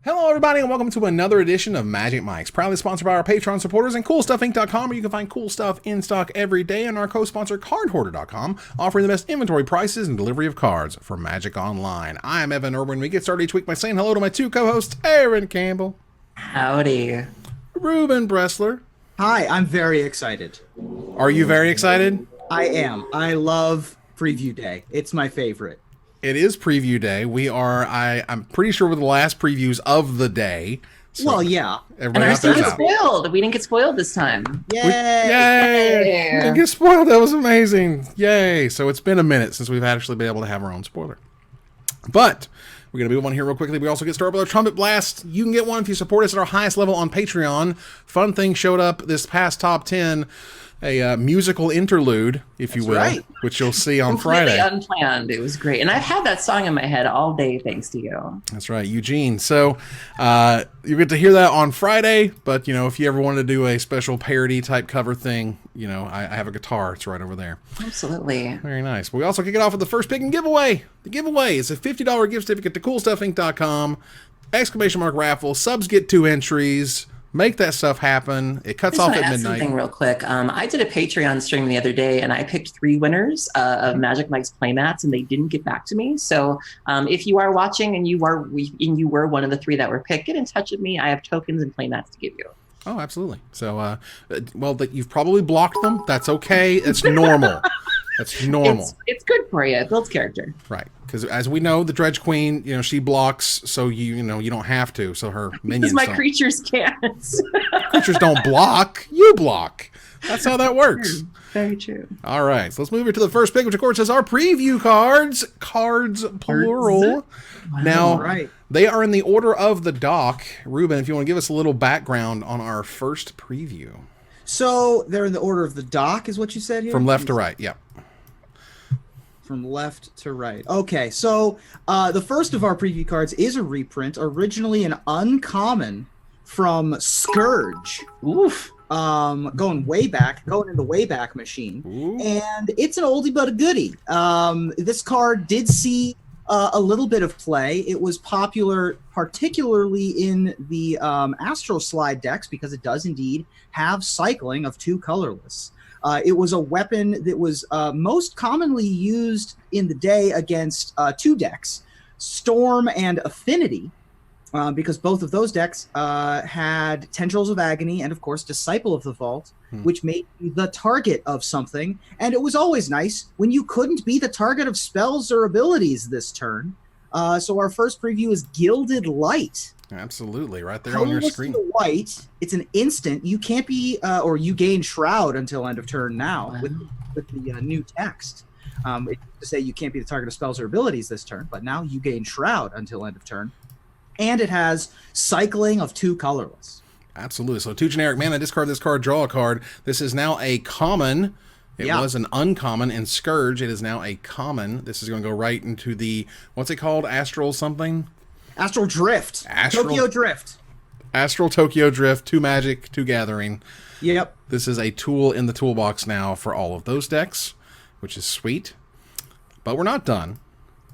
Hello everybody and welcome to another edition of Magic Mics, proudly sponsored by our Patreon supporters and CoolStuffInc.com, where you can find cool stuff in stock every day, and our co-sponsor CardHoarder.com, offering the best inventory prices and delivery of cards for Magic Online. I am Evan Reuben. We get started each week by saying hello to my two co-hosts, Erin Campbell. Howdy. Reuben Bressler. Hi, I'm very excited. Are you very excited? I am. I love Preview Day. It's my favorite. It is Preview Day. I'm pretty sure we're the last previews of the day. So well, yeah. And ours didn't get spoiled. We didn't get spoiled this time. Yay! Yay! We didn't get spoiled. That was amazing. Yay! So it's been a minute since we've actually been able to have our own spoiler. But we're going to move on here real quickly. We also get started with our Trumpet Blast. You can get one if you support us at our highest level on Patreon. Fun thing showed up this past top 10. A musical interlude, if you will, right, which you'll see on Friday. Unplanned. It was great. And I've had that song in my head all day, thanks to you. That's right, Eugene. So you get to hear that on Friday, but, you know, if you ever wanted to do a special parody type cover thing, you know, I have a guitar. It's right over there. Absolutely. Very nice. But we also kick it off with the first pick and giveaway. The giveaway is a $50 gift certificate to CoolStuffInc.com, exclamation mark raffle. Subs get 2 entries. Make that stuff happen. It cuts off at midnight. Something real quick. I did a Patreon stream the other day, and I picked 3 winners of Magic Mike's Playmats, and they didn't get back to me. So if you are watching and you were one of the 3 that were picked, get in touch with me. I have tokens and Playmats to give you. Oh, absolutely. So, well, that you've probably blocked them. That's okay. It's normal. That's normal. It's good for you. It builds character. Right. Because as we know, the Dredge Queen, you know, she blocks, so you don't have to. So her minions. Because my creatures can't. Creatures don't block. You block. That's how that works. Very true. All right. So let's move over to the first pick, which of course is our preview cards. Cards plural. Wow. Now, they are in the order of the dock. Reuben, if you want to give us a little background on our first preview. So they're in the order of the dock, is what you said here? From left to right. Yep. From left to right. Okay, so the first of our preview cards is a reprint, originally an uncommon from Scourge. Oof. Going in the Wayback Machine. Ooh. And it's an oldie but a goodie. This card did see a little bit of play. It was popular particularly in the Astral Slide decks because it does indeed have cycling of 2 colorless. It was a weapon that was most commonly used in the day against 2 decks, Storm and Affinity, because both of those decks had Tendrils of Agony and, of course, Disciple of the Vault, which made you the target of something. And it was always nice when you couldn't be the target of spells or abilities this turn. So our first preview is Gilded Light. Absolutely, right there on your screen. White, it's an instant. You can't be, or you gain Shroud until end of turn now. Wow. with the new text. It used to say you can't be the target of spells or abilities this turn, but now you gain Shroud until end of turn. And it has cycling of 2 colorless. Absolutely. So 2 generic mana, discard this card, draw a card. This is now a common. It was an uncommon in Scourge. It is now a common. This is going to go right into the, what's it called? Astral something? Astral Drift. Tokyo Drift. Astral Tokyo Drift, 2 Magic, 2 Gathering. Yep. This is a tool in the toolbox now for all of those decks, which is sweet. But we're not done.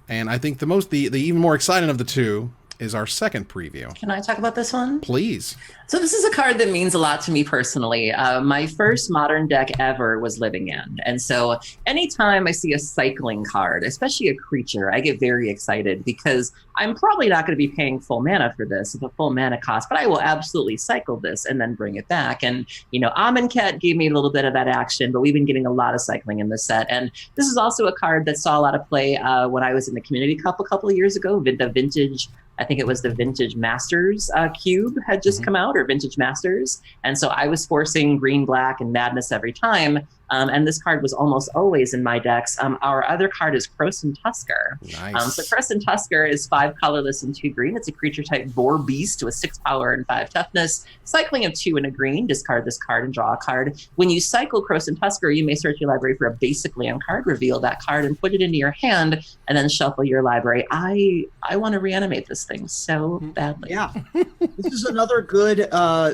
And I think the even more exciting of the 2 is our second preview. Can I talk about this one? Please. So this is a card that means a lot to me personally. My first Modern deck ever was Living End. And so anytime I see a cycling card, especially a creature, I get very excited because I'm probably not going to be paying full mana for this at a full mana cost, but I will absolutely cycle this and then bring it back. And, you know, Amonkhet gave me a little bit of that action, but we've been getting a lot of cycling in this set. And this is also a card that saw a lot of play when I was in the Community Cup a couple of years ago, the vintage. I think it was the Vintage Masters cube had just come out, or Vintage Masters. And so I was forcing green, black, and madness every time. And this card was almost always in my decks. Our other card is Krosan Tusker. Nice. So Krosan Tusker is 5 colorless and 2 green. It's a creature type boar beast with 6 power and 5 toughness. Cycling of 2 and a green. Discard this card and draw a card. When you cycle Krosan Tusker, you may search your library for a basic land card, reveal that card, and put it into your hand, and then shuffle your library. I want to reanimate this thing so badly. Yeah. This is another good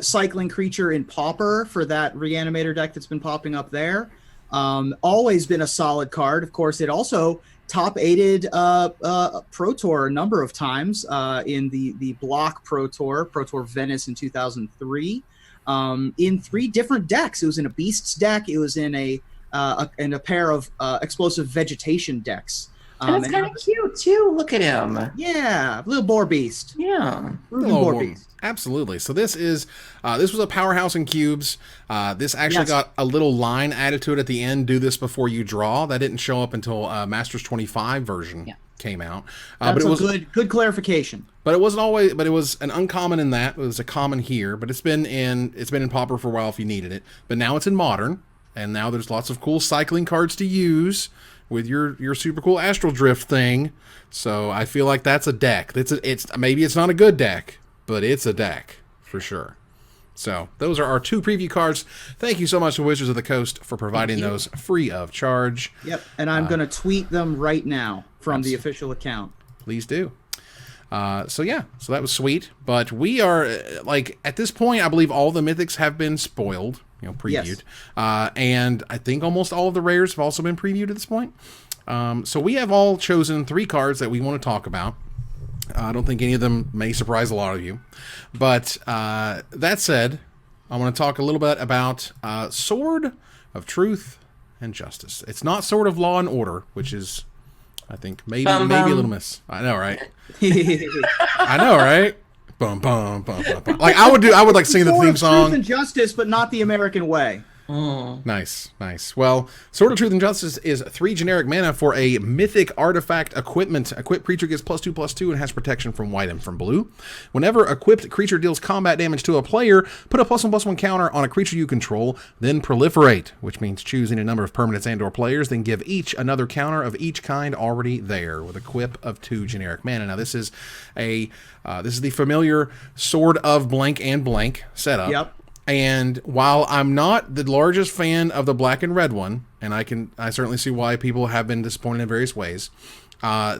cycling creature in Pauper for that Reanimator deck that's been popping up there. Always been a solid card. Of course, it also top aided Pro Tour a number of times in the Block Pro Tour Venice in 2003, in 3 different decks. It was in a Beasts deck. It was in a pair of Explosive Vegetation decks. And it's kind of cute too. Look at him. Yeah, little boar beast. Yeah, Reuben boar beast. Absolutely. So this was a powerhouse in cubes. This actually got a little line added to it at the end. Do this before you draw. That didn't show up until Masters 25 version came out. That's but it was good clarification. But it wasn't always. But it was an uncommon in that. It was a common here. But it's been in Pauper for a while if you needed it. But now it's in Modern, and now there's lots of cool cycling cards to use with your super cool Astral Drift thing. So I feel like that's a deck. Maybe it's not a good deck, but it's a deck for sure. So those are our 2 preview cards. Thank you so much to Wizards of the Coast for providing those free of charge. Yep, and I'm going to tweet them right now from the official account. Please do. So that was sweet. But we are at this point, I believe all the mythics have been spoiled. Previewed. Yes. And I think almost all of the rares have also been previewed at this point. So we have all chosen 3 cards that we want to talk about. I don't think any of them may surprise a lot of you. But that said, I want to talk a little bit about Sword of Truth and Justice. It's not Sword of Law and Order, which is, I think, maybe a little miss. I know, right? I know, right? Bum, bum, bum, bum, bum. Like I would sing the theme song. Truth and Justice, but not the American way. Nice. Well, Sword of Truth and Justice is 3 generic mana for a mythic artifact equipment. Equipped creature gets +2/+2 and has protection from white and from blue. Whenever equipped creature deals combat damage to a player, put a +1/+1 counter on a creature you control, then proliferate, which means choosing a number of permanents and/or players, then give each another counter of each kind already there with a quip of 2 generic mana. Now this is the familiar Sword of blank and blank setup. Yep. And while I'm not the largest fan of the black and red one, and I certainly see why people have been disappointed in various ways,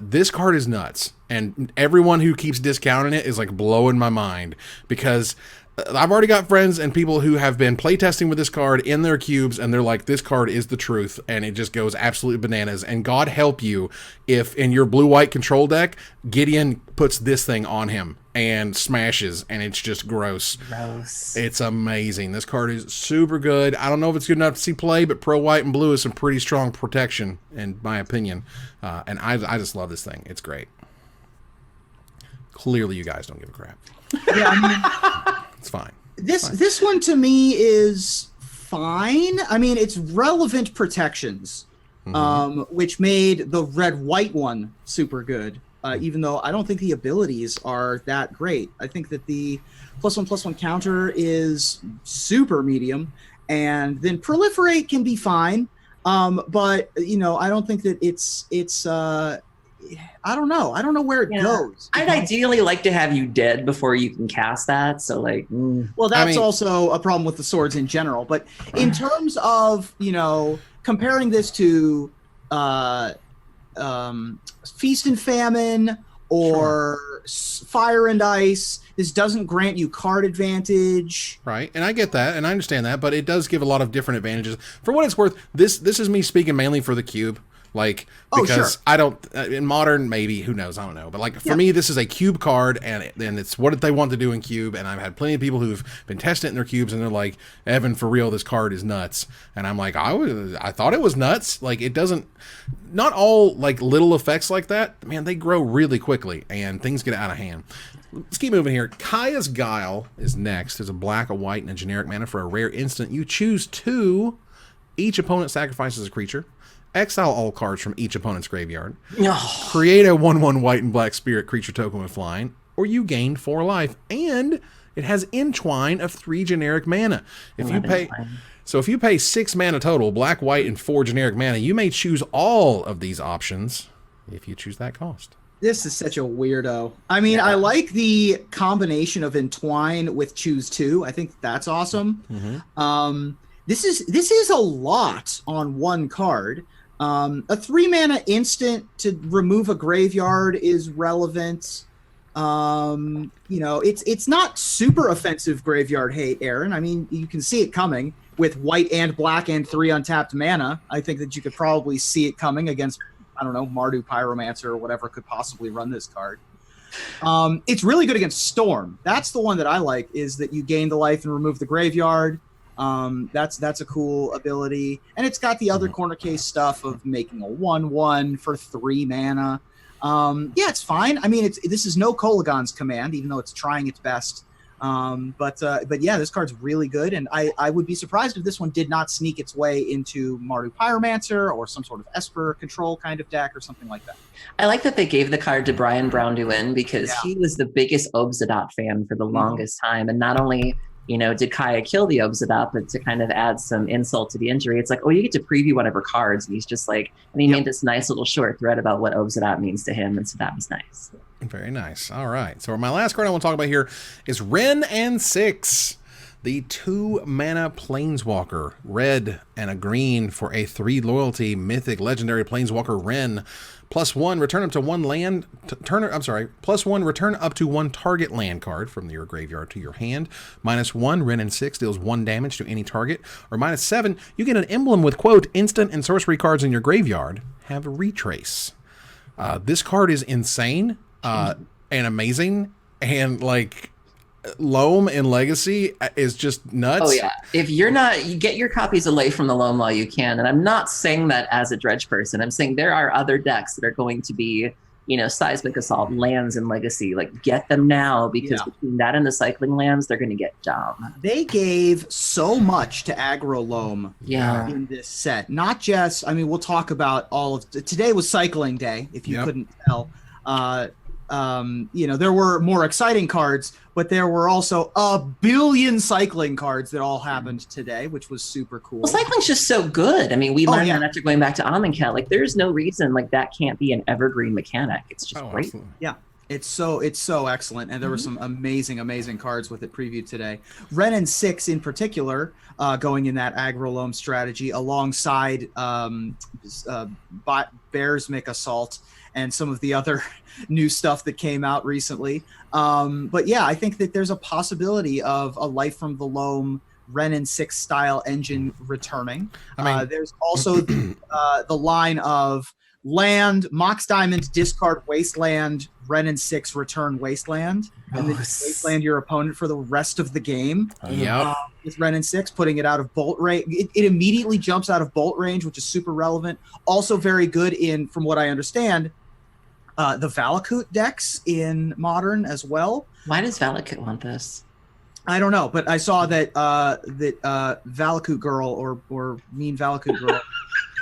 this card is nuts. And everyone who keeps discounting it is like blowing my mind, because I've already got friends and people who have been playtesting with this card in their cubes, and they're like, this card is the truth, and it just goes absolutely bananas. And God help you if in your blue-white control deck, Gideon puts this thing on him and smashes, and it's just gross. It's amazing. This card is super good. I don't know if it's good enough to see play, but pro white and blue is some pretty strong protection, in my opinion. And I just love this thing. It's great. Clearly, you guys don't give a crap. Yeah, I mean, it's fine. This one to me is fine. I mean, it's relevant protections, which made the red-white one super good. Even though I don't think the abilities are that great. I think that the +1/+1 counter is super medium, and then proliferate can be fine. But I don't think that it's I don't know. I don't know where it goes. I'd ideally like to have you dead before you can cast that. So well, that's also a problem with the swords in general. But in terms of, comparing this to Feast and Famine or Fire and Ice, this doesn't grant you card advantage. Right, and I get that, and I understand that, but it does give a lot of different advantages. For what it's worth, this is me speaking mainly for the cube. Because I don't, in Modern, maybe, who knows, I don't know. But for me, this is a cube card, and it's what they want to do in cube. And I've had plenty of people who've been testing it in their cubes, and they're like, Evan, for real, this card is nuts. And I'm like, I thought it was nuts. It doesn't, not all little effects like that, man, they grow really quickly, and things get out of hand. Let's keep moving here. Kaya's Guile is next. There's a black, a white, and a generic mana for a rare instant. You choose 2. Each opponent sacrifices a creature. Exile all cards from each opponent's graveyard. Create a 1/1 white and black spirit creature token with flying, or you gain 4 life. And it has Entwine of 3 generic mana. If you pay 6 mana total, black, white, and 4 generic mana, you may choose all of these options if you choose that cost. This is such a weirdo. I mean, I like the combination of Entwine with choose 2. I think that's awesome. This is a lot on one card. A 3 mana instant to remove a graveyard is relevant. It's not super offensive graveyard hate, Erin. I mean, you can see it coming with white and black and 3 untapped mana. I think that you could probably see it coming against I don't know, Mardu Pyromancer or whatever could possibly run this card. It's really good against Storm. That's the one that I like, is that you gain the life and remove the graveyard. That's a cool ability. And it's got the other corner case stuff of making a 1/1 for 3 mana. Yeah, it's fine. I mean, this is no Kolagon's command, even though it's trying its best. But yeah, this card's really good, and I would be surprised if this one did not sneak its way into Mardu Pyromancer or some sort of Esper control kind of deck or something like that. I like that they gave the card to Brian Brown-Duin because he was the biggest Obsidian fan for the longest time, and not only did Kaya kill the Obsidian, but to kind of add some insult to the injury, it's like, oh, you get to preview one of her cards, and he's just like, and he made this nice little short thread about what Obsidian means to him, and so that was nice. Very nice. All right. So my last card I want to talk about here is Wrenn and 6, the 2-mana Planeswalker, red and a green for a 3 loyalty mythic legendary Planeswalker Wrenn. +1, return up to 1 land. +1, return up to 1 target land card from your graveyard to your hand. -1, Wrenn and 6 deals 1 damage to any target. Or -7, you get an emblem with quote instant and sorcery cards in your graveyard have a retrace. This card is insane. And amazing, and like Loam and Legacy is just nuts. Oh yeah, if you're not, you get your copies away from the Loam while you can. And I'm not saying that as a Dredge person. I'm saying there are other decks that are going to be, Seismic Assault, lands, and Legacy. Like, get them now, because between that and the cycling lands, they're going to get dumb. They gave so much to aggro Loam in this set. Not just, I mean, we'll talk about all of today was cycling day, if you couldn't tell. There were more exciting cards, but there were also a billion cycling cards that all happened today, which was super cool. Well, cycling's just so good. I mean, we learned that after going back to Amonkhet. Like, there's no reason like that can't be an evergreen mechanic. It's just great. Absolutely. Yeah. It's so excellent, and there were some amazing cards with it previewed today. Wrenn and 6 in particular, going in that aggro Loam strategy alongside Bearsmic Assault and some of the other new stuff that came out recently. But yeah, I think that there's a possibility of a Life from the Loam Wrenn and 6 style engine returning. There's also the line of land, Mox Diamond, discard Wasteland, Wrenn and 6 return Wasteland, and then Wasteland your opponent for the rest of the game. With Wrenn and 6, putting it out of bolt range. It immediately jumps out of bolt range, which is super relevant. Also very good in, from what I understand, the Valakut decks in Modern as well. Why does Valakut want this? I don't know, but I saw that Valakut girl or mean Valakut girl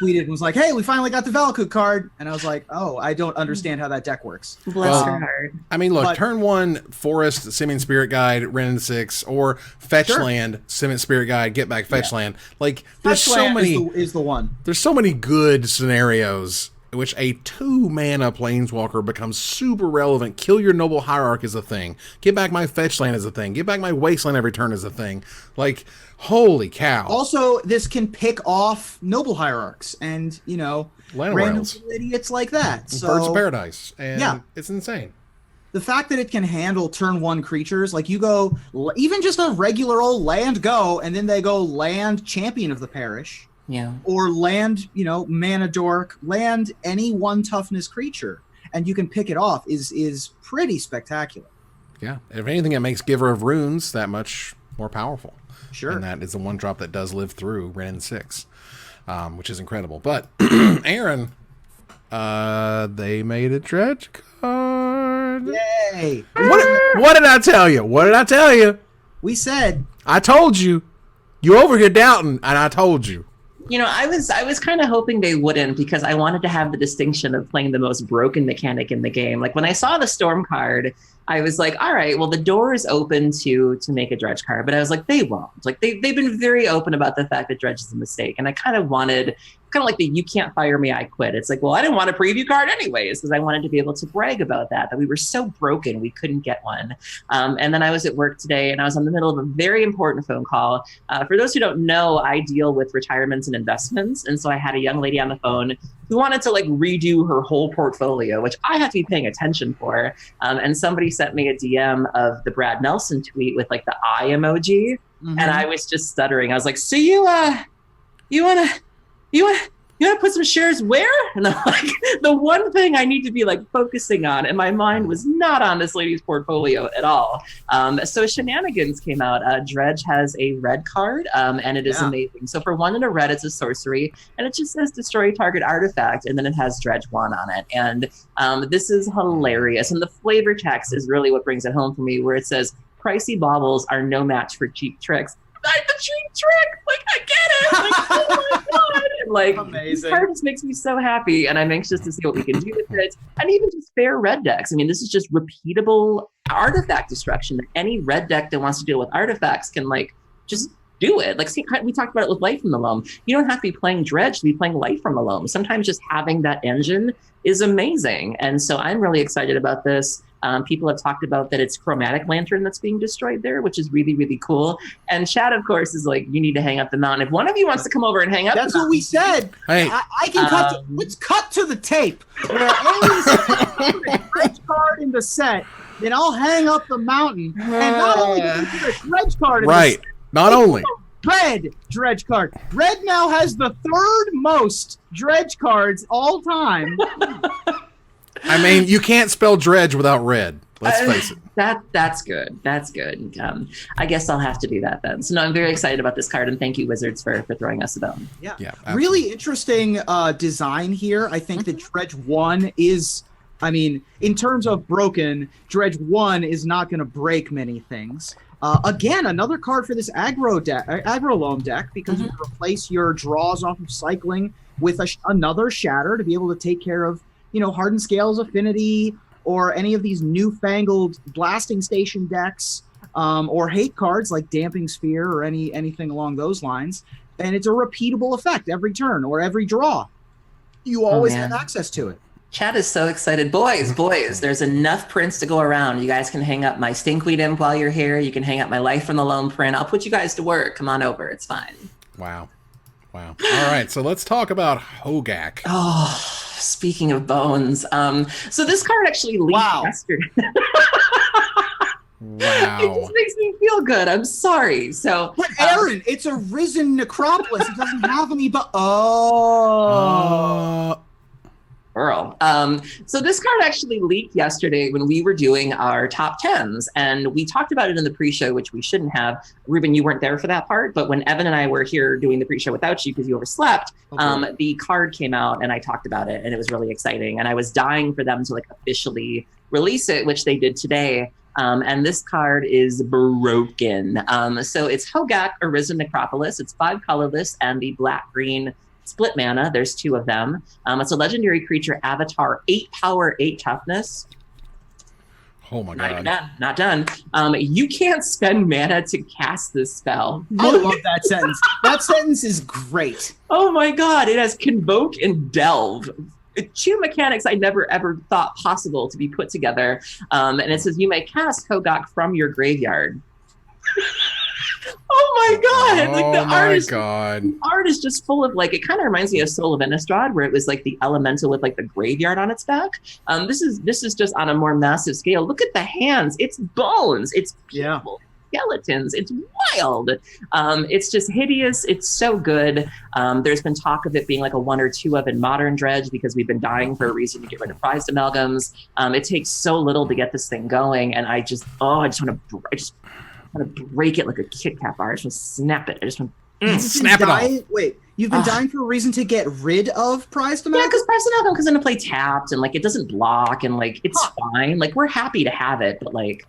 tweeted and was like, "Hey, we finally got the Valakut card," and I was like, "Oh, I don't understand how that deck works." Bless her heart. I mean, look, turn 1 Forest Simian Spirit Guide, Wrenn and 6, or Fetch Land, Simian Spirit Guide, Get Back Fetch Land. Like, there's so many. Is the one. There's so many good scenarios in which a 2-mana Planeswalker becomes super relevant. Kill your Noble Hierarch is a thing. Get back my Fetch Land is a thing. Get back my Wasteland every turn is a thing. Like, holy cow. Also, this can pick off Noble Hierarchs and, random idiots like that. So, Birds of Paradise. And it's insane. The fact that it can handle turn 1 creatures, like you go, even just a regular old land go, and then they go land Champion of the Parish. Yeah. Or land, Mana Dork, land any 1 toughness creature, and you can pick it off is pretty spectacular. Yeah. If anything, it makes Giver of Runes that much more powerful. Sure. And that is the 1-drop that does live through Wrenn and 6, which is incredible. But, Aaron, they made a Dredge card. Yay! What did I tell you? What did I tell you? We said. I told you. You over here doubting, and I told you. I was kind of hoping they wouldn't, because I wanted to have the distinction of playing the most broken mechanic in the game. Like, when I saw the Storm card, I was like, all right, well, the door is open to make a Dredge card, but I was like, they won't. Like, they've been very open about the fact that Dredge is a mistake, and I kind of wanted, like the "you can't fire me, I quit." It's like, well, I didn't want a preview card anyways, because I wanted to be able to brag about that we were so broken we couldn't get one. And then I was at work today, and I was in the middle of a very important phone call. For those who don't know, I deal with retirements and investments, and so I had a young lady on the phone who wanted to like redo her whole portfolio, which I have to be paying attention for. And somebody sent me a DM of the Brad Nelson tweet with like the eye emoji, and I was just stuttering. I was like, "So you wanna you want to put some shares where? And I'm like, the one thing I need to be like focusing on, and my mind was not on this lady's portfolio at all. So Shenanigans came out. Dredge has a red card, and it is amazing. So for 1 and a red, it's a sorcery, and it just says destroy target artifact, and then it has Dredge 1 on it. And this is hilarious. And the flavor text is really what brings it home for me, where it says, pricey baubles are no match for cheap tricks. Like the cheap trick, like I get it. Like, oh my god! And, like amazing. This card just makes me so happy, and I'm anxious to see what we can do with it. And even just fair red decks. I mean, this is just repeatable artifact destruction. Any red deck that wants to deal with artifacts can like just do it. Like, see, we talked about it with Life from the Loam. You don't have to be playing Dredge to be playing Life from the Loam. Sometimes just having that engine is amazing, and so I'm really excited about this. People have talked about that it's Chromatic Lantern that's being destroyed there, which is really, really cool. And Chad, of course, is like, you need to hang up the mountain. If one of you wants to come over and hang up, that's what we said. Hey, I can cut. Let's cut to the tape. Where a Dredge card in the set, then I'll hang up the mountain, and not only can we put a Dredge card in the set, not only. Red Dredge card. Red now has the 3rd most Dredge cards all time. I mean, you can't spell dredge without red. Let's face it. That's good. That's good. I guess I'll have to do that then. So no, I'm very excited about this card, and thank you, Wizards, for throwing us a bone. Yeah, really interesting design here. I think that Dredge 1 is, I mean, in terms of broken, Dredge 1 is not going to break many things. Again, another card for this aggro loam deck, because you replace your draws off of cycling with another shatter to be able to take care of, you know, Hardened Scales Affinity, or any of these newfangled Blasting Station decks, or hate cards like Damping Sphere or anything along those lines. And it's a repeatable effect every turn or every draw. You always have access to it. Chad is so excited. Boys, there's enough prints to go around. You guys can hang up my Stinkweed Imp while you're here. You can hang up my Life from the Loam print. I'll put you guys to work. Come on over. It's fine. Wow. All right, so let's talk about Hogaak. Oh, speaking of bones. So this card actually leaked yesterday. Wow. It just makes me feel good. I'm sorry. So, but Erin, it's a risen necropolis. It doesn't have any Earl. So this card actually leaked yesterday when we were doing our top 10s, and we talked about it in the pre-show, which we shouldn't have. Reuben, you weren't there for that part, but when Evan and I were here doing the pre-show without you because you overslept, the card came out and I talked about it, and it was really exciting. And I was dying for them to like officially release it, which they did today. And this card is broken. So it's Hogaak, Arisen Necropolis. It's 5 colorless and the black-green split mana. There's 2 of them. It's a legendary creature, Avatar, 8 power, 8 toughness. Oh my god. Not done. You can't spend mana to cast this spell. I love that sentence. That sentence is great. Oh my god. It has Convoke and Delve. 2 mechanics I never ever thought possible to be put together. And it says you may cast Hogaak from your graveyard. Oh my god! Like the art is just full of like, it kind of reminds me of Soul of Innistrad, where it was like the elemental with like the graveyard on its back. This is just on a more massive scale. Look at the hands. It's bones. It's beautiful. Skeletons. It's wild. It's just hideous. It's so good. There's been talk of it being like a 1 or 2 of in Modern Dredge because we've been dying for a reason to get rid of prized amalgams. It takes so little to get this thing going, and I just want to break it like a Kit Kat bar. I just want to snap it. I just want to snap it off. Wait, you've been dying for a reason to get rid of prized amalgam? Yeah, because prized amalgam comes into play tapped, and like it doesn't block, and like it's fine. Like we're happy to have it, but like,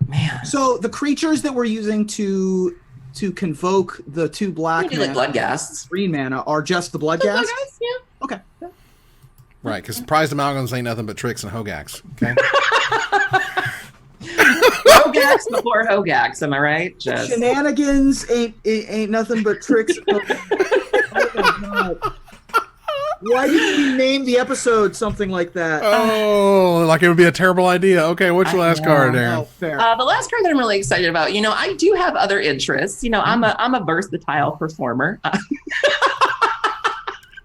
man. So the creatures that we're using to convoke the 2 black mana, like Bloodghasts, green mana, are just the Bloodghasts? Yeah. Okay. Right, because prized amalgams ain't nothing but tricks and Hogaaks. Okay. Hogaaks before Hogaaks, am I right? Just Shenanigans ain't nothing but tricks. Oh my god. Why did we name the episode something like that? Oh, like it would be a terrible idea. Okay, what's your last card, Erin? Oh, fair. The last card that I'm really excited about, I do have other interests. I'm a versatile performer.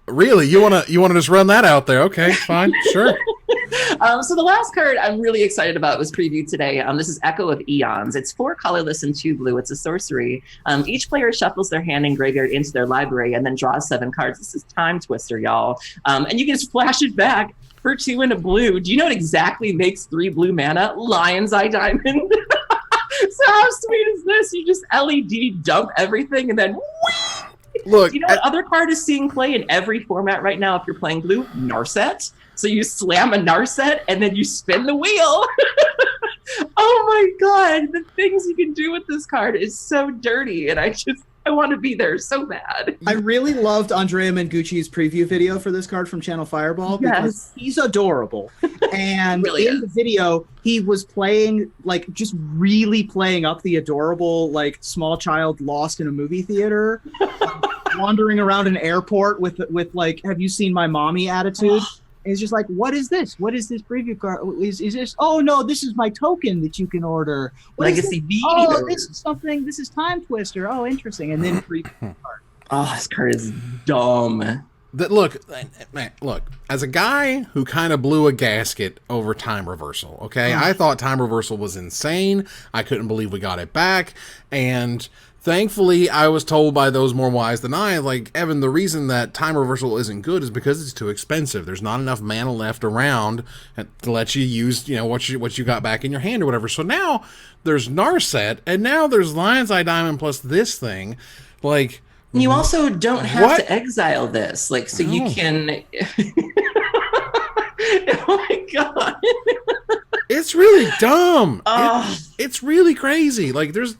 Really? You wanna just run that out there? Okay, fine, sure. So the last card I'm really excited about was previewed today. This is Echo of Eons. It's 4 colorless and 2 blue. It's a sorcery. Each player shuffles their hand and graveyard into their library and then draws 7 cards. This is Time Twister, y'all. And you can just flash it back for 2 and a blue. Do you know what exactly makes 3 blue mana? Lion's Eye Diamond. So how sweet is this? You just LED dump everything and then whee! Look, you know what other card is seeing play in every format right now if you're playing blue? Narset. So you slam a Narset and then you spin the wheel. Oh my god, the things you can do with this card is so dirty, and I want to be there so bad. I really loved Andrea Mengucci's preview video for this card from Channel Fireball because he's adorable. And Really in the video, he was playing, like, just really playing up the adorable, like, small child lost in a movie theater, wandering around an airport with like, have you seen my mommy attitude? And it's just like, what is this? What is this preview card? Is this? Oh no, this is my token that you can order. Legacy V. Oh, this is something. This is Time Twister. Oh, interesting. And then preview card. Oh, this card is dumb. Look, as a guy who kind of blew a gasket over Time Reversal, okay? I thought Time Reversal was insane. I couldn't believe we got it back. And thankfully, I was told by those more wise than I, like, Evan, the reason that Time Reversal isn't good is because it's too expensive. There's not enough mana left around to let you use, you know, what you got back in your hand or whatever. So now there's Narset, and now there's Lion's Eye Diamond plus this thing. Like, you also don't have to exile this, like, so you can. Oh my god! It's really dumb. It's really crazy. Like, this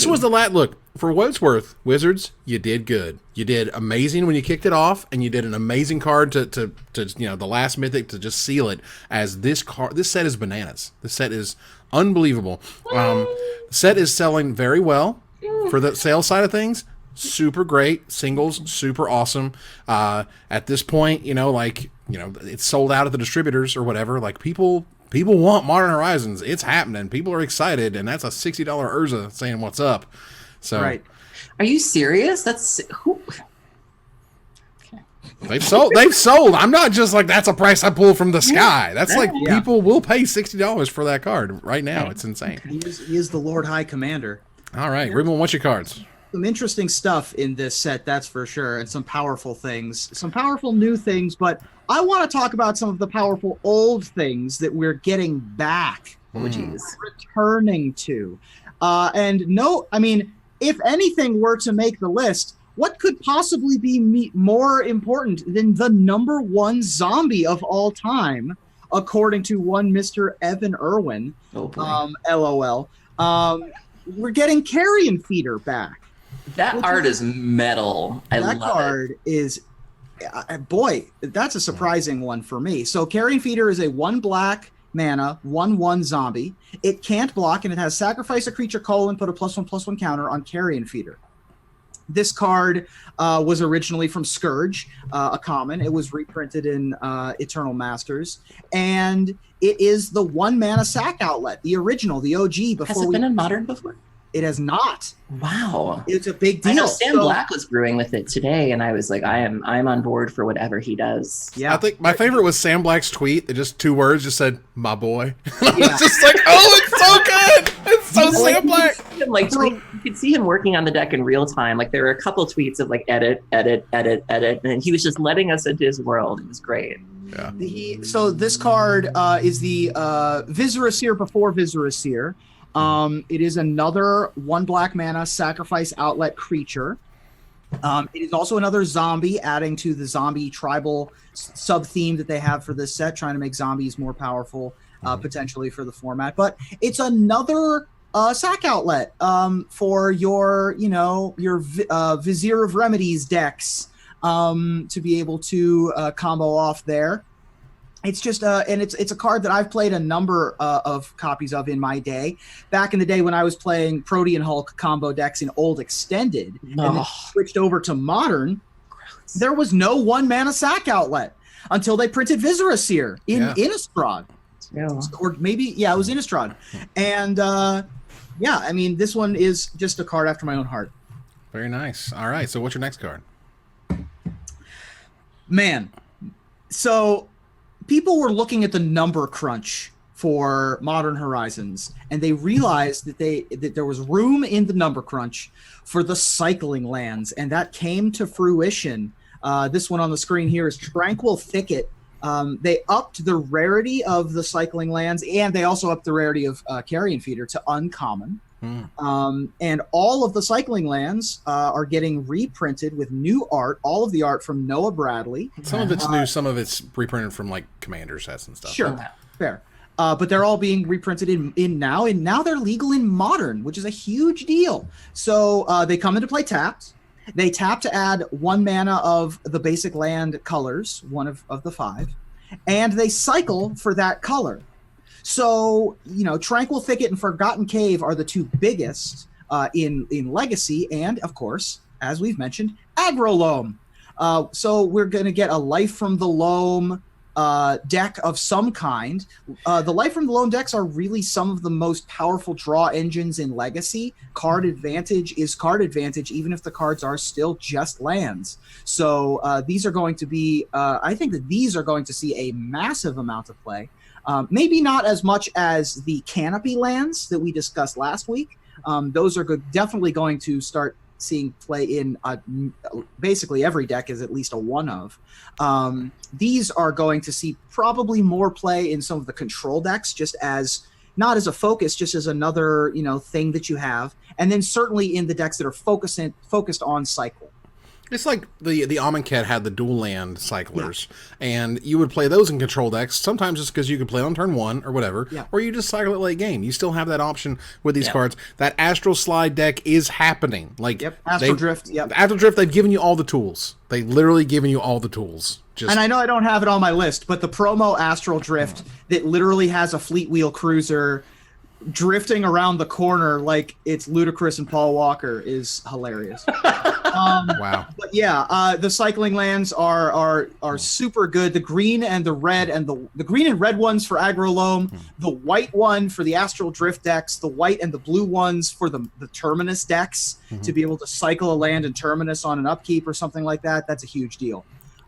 was the look, for what it's worth, Wizards, you did good. You did amazing when you kicked it off, and you did an amazing card to you know, the last mythic to just seal it as this card. This set is bananas. This set is unbelievable. The set is selling very well for the sales side of things. Super great. Singles, super awesome. At this point, you know, like, you know, it's sold out at the distributors or whatever. Like, people want Modern Horizons. It's happening. People are excited, and that's a $60 Urza saying what's up. So, right. Are you serious? That's who? Okay. They've sold. I'm not just like, that's a price I pulled from the sky. That's like, people will pay $60 for that card right now. It's insane. He is the Lord High Commander. All right, Reuben, what's your cards? Some interesting stuff in this set, that's for sure, and some powerful things, some powerful new things, but I want to talk about some of the powerful old things that we're getting back, returning to. And no, I mean, if anything were to make the list, what could possibly be more important than the #1 zombie of all time, according to one Mr. Evan Irwin, LOL. We're getting Carrion Feeder back. That art is metal. I love it. That card is, boy, that's a surprising one for me. So Carrion Feeder is a 1 black mana, 1/1 zombie. It can't block, and it has sacrifice a creature, put a +1/+1 counter on Carrion Feeder. This card was originally from Scourge, a common. It was reprinted in Eternal Masters, and it is the 1 mana sack outlet, the original, the OG. Has it been in Modern before? It has not. Wow, it's a big deal. I know Sam Black was brewing with it today, and I was like, I'm on board for whatever he does. Yeah, I think my favorite was Sam Black's tweet. It just 2 words, just said "my boy." I was just like, oh, it's so good. It's so Sam Black. You could see him working on the deck in real time. Like, there were a couple tweets of like edit, and he was just letting us into his world. It was great. Yeah. So this card is the Viscera before Viscera. It is another 1 black mana sacrifice outlet creature. It is also another zombie, adding to the zombie tribal sub-theme that they have for this set, trying to make zombies more powerful potentially for the format. But it's another sack outlet for your Vizier of Remedies decks to be able to combo off there. It's just and it's a card that I've played a number of copies of in my day. Back in the day when I was playing Protean Hulk combo decks in Old Extended and then switched over to Modern, there was no 1 mana sack outlet until they printed Viscera in Innistrad. Yeah. Or maybe, it was Innistrad. And I mean, this one is just a card after my own heart. Very nice. All right, so what's your next card? Man, so people were looking at the number crunch for Modern Horizons, and they realized that there was room in the number crunch for the cycling lands, and that came to fruition. This one on the screen here is Tranquil Thicket. They upped the rarity of the cycling lands, and they also upped the rarity of Carrion Feeder to uncommon. And all of the cycling lands are getting reprinted with new art, all of the art from Noah Bradley. Some of it's new, some of it's reprinted from like Commander sets and stuff. Sure, fair. But they're all being reprinted in now, and now they're legal in Modern, which is a huge deal. So they come into play tapped. They tap to add 1 mana of the basic land colors, one of the 5, and they cycle for that color. So, Tranquil Thicket and Forgotten Cave are the 2 biggest in Legacy, and of course, as we've mentioned, Aggro Loam. So we're going to get a Life from the Loam deck of some kind. The Life from the Loam decks are really some of the most powerful draw engines in Legacy. Card advantage is card advantage, even if the cards are still just lands. So these are going to be, I think that these are going to see a massive amount of play. Maybe not as much as the Canopy lands that we discussed last week. Those are definitely going to start seeing play in basically every deck is at least a one of. These are going to see probably more play in some of the control decks, just as not as a focus, just as another thing that you have, and then certainly in the decks that are focused on cycle. It's like the Amonkhet had the dual land cyclers, and you would play those in control decks, sometimes just because you could play on turn 1 or whatever, or you just cycle it late game. You still have that option with these cards. That Astral Slide deck is happening. Astral Drift, Astral Drift, they've given you all the tools. They literally given you all the tools. And I know I don't have it on my list, but the promo Astral Drift that literally has a Fleet Wheel Cruiser drifting around the corner like it's Ludacris and Paul Walker is hilarious. Wow. But the cycling lands are super good. The green and the red and the green and red ones for Aggro Loam, the white one for the Astral Drift decks, the white and the blue ones for the Terminus decks to be able to cycle a land in Terminus on an upkeep or something like that. That's a huge deal.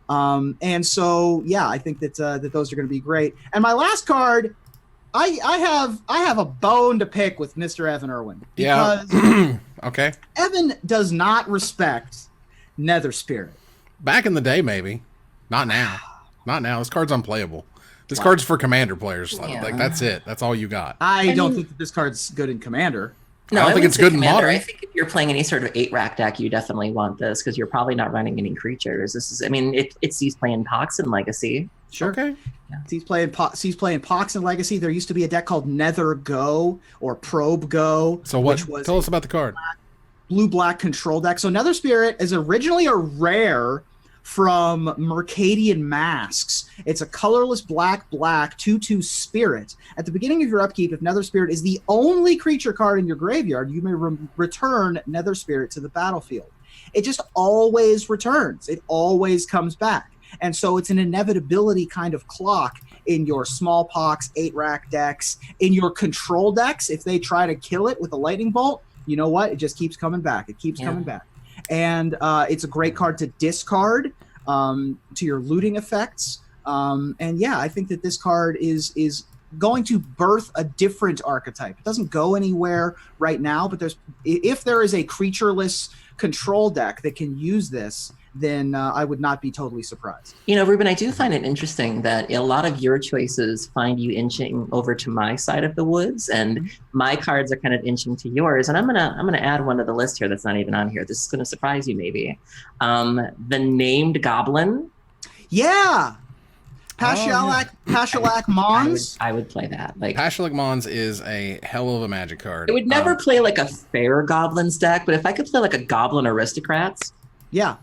And so I think that those are going to be great. And my last card, I have a bone to pick with Mr. Evan Irwin because okay. Evan does not respect Nether Spirit. Back in the day, maybe. Not now. Not now. This card's unplayable. This card's for Commander players. Like that's it. That's all you got. I don't think that this card's good in Commander. No, I don't think it's good in Modern. I think if you're playing any sort of 8-rack deck, you definitely want this because you're probably not running any creatures. This is, it sees playing Pox in Legacy. Sure. Okay. Yeah. He's playing Pox in Legacy. There used to be a deck called Nether Go or Probe Go. So what? Tell us about the card. Blue-black control deck. So Nether Spirit is originally a rare from Mercadian Masks. It's a colorless black 2/2 spirit. At the beginning of your upkeep, if Nether Spirit is the only creature card in your graveyard, you may return Nether Spirit to the battlefield. It just always returns. It always comes back. And so it's an inevitability kind of clock in your smallpox 8-rack decks, in your control decks. If they try to kill it with a lightning bolt, you know what? It just keeps coming back. It keeps coming back. And it's a great card to discard to your looting effects. I think that this card is going to birth a different archetype. It doesn't go anywhere right now, but if there is a creatureless control deck that can use this, then I would not be totally surprised. Reuben, I do find it interesting that a lot of your choices find you inching over to my side of the woods, and my cards are kind of inching to yours. And I'm gonna add one to the list here that's not even on here. This is gonna surprise you, maybe. The Named Goblin. Yeah. Pashalak Mons. I would play that. Pashalak Mons is a hell of a Magic card. I would never play like a fair Goblins deck, but if I could play like a Goblin Aristocrats. Yeah.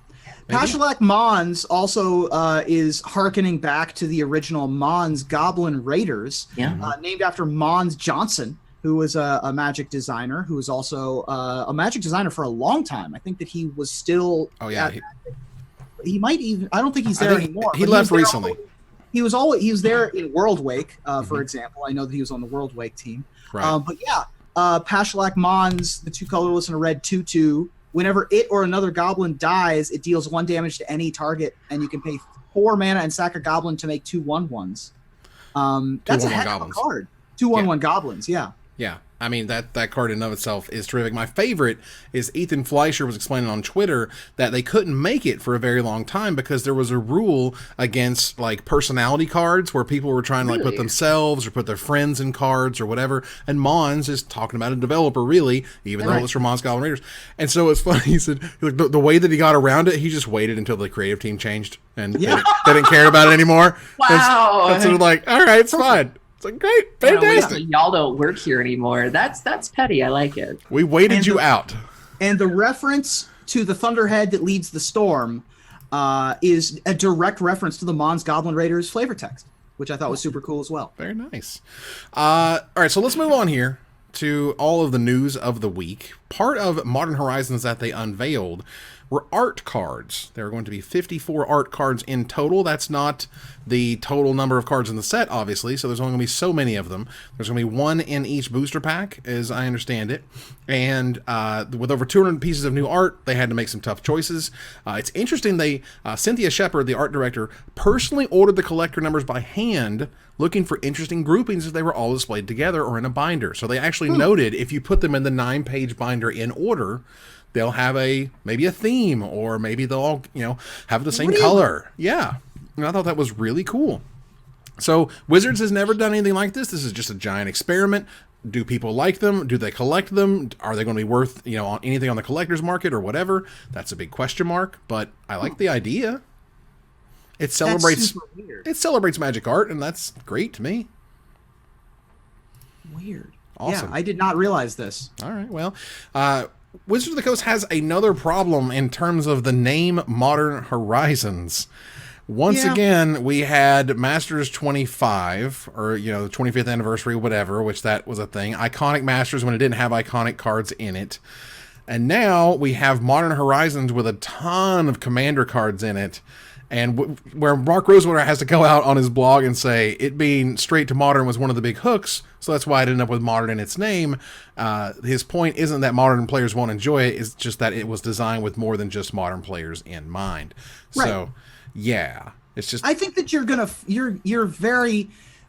Pashalak Mons also is hearkening back to the original Mons Goblin Raiders, named after Mons Johnson, who was a Magic designer, who was also a Magic designer for a long time. I think that he was still. Oh yeah, he might even. I don't think he's there anymore. He left recently. He was there in World Wake, for example. I know that he was on the World Wake team. Right. Pashalak Mons, the 2 colorless and a red 2/2. Whenever it or another goblin dies, it deals 1 damage to any target, and you can pay 4 mana and sack a goblin to make 2 1/1s. That's a heck of a card. 2 1/1 goblins, yeah. Yeah, I mean, that card in and of itself is terrific. My favorite is Ethan Fleischer was explaining on Twitter that they couldn't make it for a very long time because there was a rule against, like, personality cards where people were trying to, like, put themselves or put their friends in cards or whatever. And Mons is talking about a developer, really, even though it was from Mons Goblin Raiders. And so it's funny, he said, like, the way that he got around it, he just waited until the creative team changed and they didn't care about it anymore. Wow. And so they're like, all right, it's fine. It's like, great, fantastic. Y'all don't work here anymore. That's petty. I like it. We waited you out. And the reference to the thunderhead that leads the storm is a direct reference to the Mons Goblin Raiders flavor text, which I thought was super cool as well. Very nice. All right, so let's move on here to all of the news of the week. Part of Modern Horizons that they unveiled were art cards. There are going to be 54 art cards in total. That's not the total number of cards in the set, obviously, so there's only going to be so many of them. There's going to be 1 in each booster pack, as I understand it. And with over 200 pieces of new art, they had to make some tough choices. It's interesting, Cynthia Shepard, the art director, personally ordered the collector numbers by hand, looking for interesting groupings as they were all displayed together or in a binder. So they actually noted if you put them in the 9-page binder in order, they'll have maybe a theme, or maybe they'll all, have the same color. Yeah. And I thought that was really cool. So Wizards has never done anything like this. This is just a giant experiment. Do people like them? Do they collect them? Are they going to be worth, anything on the collector's market or whatever? That's a big question mark, but I like the idea. It celebrates magic art, and that's great to me. Weird. Awesome. Yeah, I did not realize this. All right. Well, Wizards of the Coast has another problem in terms of the name Modern Horizons. Once again, we had Masters 25, or, the 25th anniversary, whatever, which that was a thing. Iconic Masters when it didn't have iconic cards in it. And now we have Modern Horizons with a ton of Commander cards in it. And where Mark Rosewater has to go out on his blog and say it being straight to Modern was one of the big hooks, so that's why it ended up with Modern in its name. His point isn't that Modern players won't enjoy it, it's just that it was designed with more than just Modern players in mind. Right. So, yeah, it's just... I think that you're very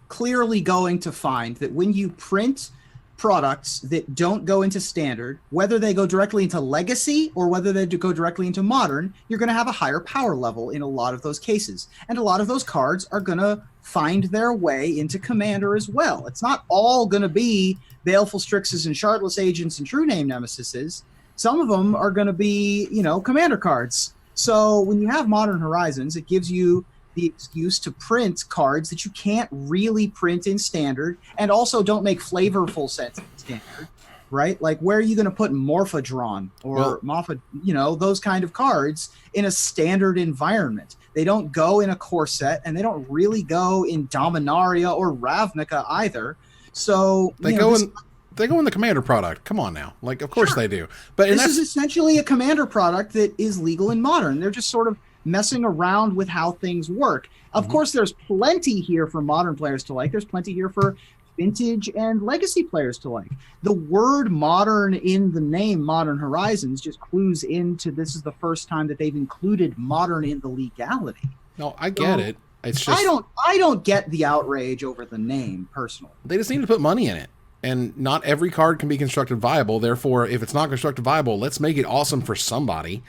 clearly going to find that when you print products that don't go into standard, whether they go directly into legacy or whether they go directly into modern, you're going to have a higher power level in a lot of those cases. And a lot of those cards are going to find their way into Commander as well. It's not all going to be Baleful Strixes and Shardless Agents and True Name Nemesises. Some of them are going to be, Commander cards. So when you have Modern Horizons, it gives you the excuse to print cards that you can't really print in standard, and also don't make flavorful sets in standard, right? Like, where are you going to put Morphadron or those kind of cards in a standard environment? They don't go in a core set, and they don't really go in Dominaria or Ravnica either. So they go in the Commander product. Come on now. Like, of course they do. But this is essentially a Commander product that is legal in Modern. They're just sort of messing around with how things work. Of course, there's plenty here for modern players to like. There's plenty here for vintage and legacy players to like. The word modern in the name Modern Horizons just clues into this is the first time that they've included modern in the legality. No, I get it. It's just I don't get the outrage over the name personally. They just need to put money in it. And not every card can be constructed viable. Therefore, if it's not constructed viable, let's make it awesome for somebody.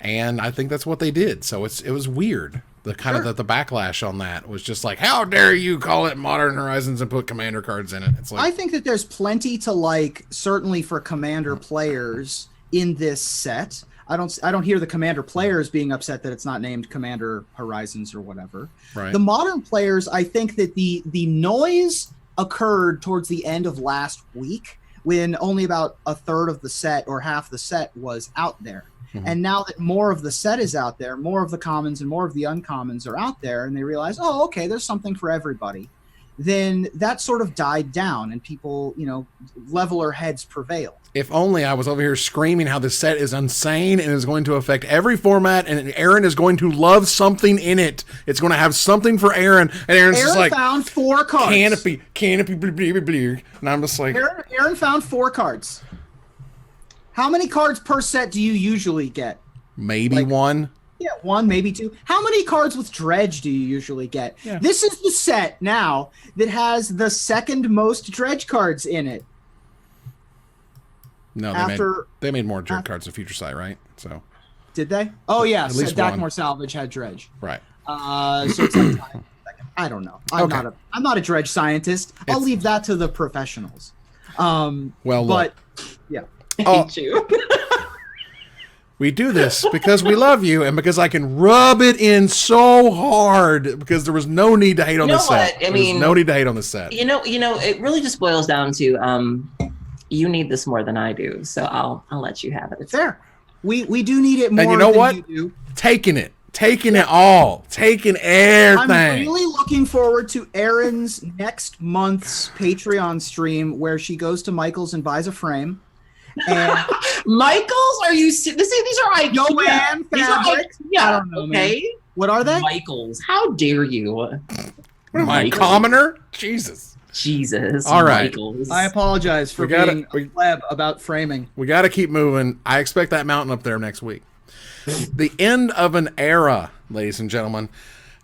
And I think that's what they did. So it was weird. The kind of the backlash on that was just like, how dare you call it Modern Horizons and put Commander cards in it? It's like, I think that there's plenty to like, certainly for Commander players in this set. I don't hear the Commander players being upset that it's not named Commander Horizons or whatever. Right. The modern players, I think that the noise occurred towards the end of last week when only about a third of the set or half the set was out there. And now that more of the set is out there, more of the commons and more of the uncommons are out there, and they realize, oh, okay, there's something for everybody, then that sort of died down and people, leveler heads prevailed. If only I was over here screaming how this set is insane and is going to affect every format, and Erin is going to love something in it. It's going to have something for Erin, and Erin's just like, found 4 cards. Canopy, blah, blah, blah, blah. And I'm just like... Erin found 4 cards. How many cards per set do you usually get? Maybe one. Yeah, one, maybe two. How many cards with Dredge do you usually get? Yeah. This is the set now that has the second most Dredge cards in it. No, they made more Dredge cards in Future Sight, right? So did they? Oh yeah, at least Dakmore Salvage had Dredge. Right. So it's like I don't know. I'm not a Dredge scientist. I'll leave that to the professionals. But yeah. I hate you. We do this because we love you and because I can rub it in so hard because there was no need to hate on this set. I mean, no need to hate on this set. You know, it really just boils down to you need this more than I do, so I'll let you have it. It's fair. We do need it more. And you know than what? You do. Taking it all, taking everything. I'm really looking forward to Erin's next month's Patreon stream where she goes to Michael's and buys a frame. And Michael's? Are you? These are IKEA. Joanne fabric. Yeah. I don't know, okay. Man. What are they? Michael's. How dare you? What am I, a commoner? Jesus. All right. Michael's. I apologize for being a pleb about framing. We got to keep moving. I expect that mountain up there next week. The end of an era, ladies and gentlemen.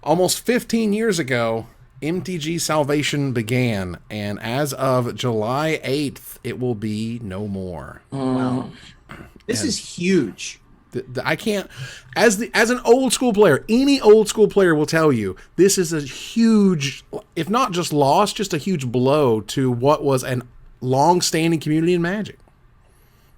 Almost 15 years ago, MTG Salvation began, and as of July 8th, it will be no more. Wow. This is huge. I can't, as an old school player, any old school player will tell you, this is a huge, if not just loss, just a huge blow to what was an long-standing community in Magic.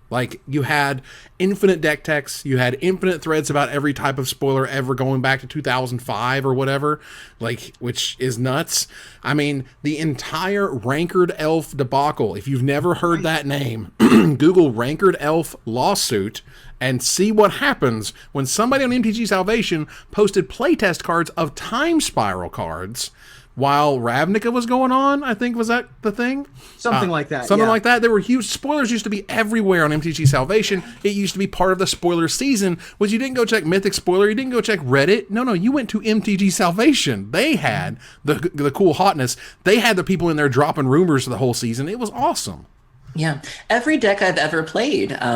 Like, you had infinite deck techs, you had infinite threads about every type of spoiler ever going back to 2005 or whatever, like, which is nuts. I mean, the entire Rankered Elf debacle, if you've never heard that name, Google Rankered Elf lawsuit and see what happens when somebody on MTG Salvation posted playtest cards of Time Spiral cards while Ravnica was going on. I think, was that the thing? Something like that. Something like that. There were huge spoilers used to be everywhere on MTG Salvation. It used to be part of the spoiler season, which you didn't go check Mythic Spoiler, you didn't go check Reddit. No, you went to MTG Salvation. They had the cool hotness. They had the people in there dropping rumors for the whole season. It was awesome. Yeah, every deck I've ever played, I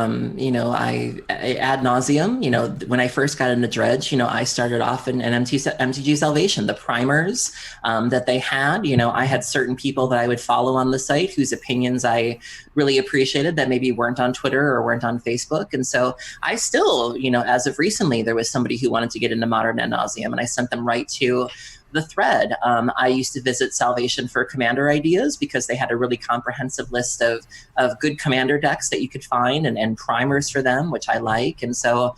ad nauseum, when I first got into Dredge, I started off in MTG Salvation, the primers that they had, I had certain people that I would follow on the site whose opinions I really appreciated that maybe weren't on Twitter or weren't on Facebook. And so I still, as of recently, there was somebody who wanted to get into Modern ad nauseum, and I sent them right to the thread. I used to visit Salvation for commander ideas because they had a really comprehensive list of good commander decks that you could find and primers for them, which I like. And so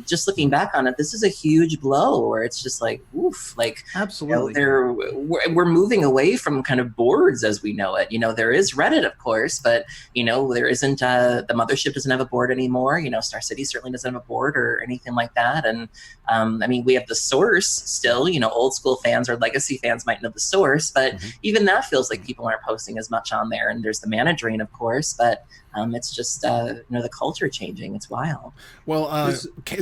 just looking back on it, this is a huge blow where it's just like, oof, like, absolutely. We're moving away from kind of boards as we know it. There is Reddit, of course, but, there isn't, the mothership doesn't have a board anymore. Star City certainly doesn't have a board or anything like that. And we have the source still, old school fans or legacy fans might know the source, but even that feels like people aren't posting as much on there. And there's the mana drain, of course, but it's just the culture changing. It's wild. Well,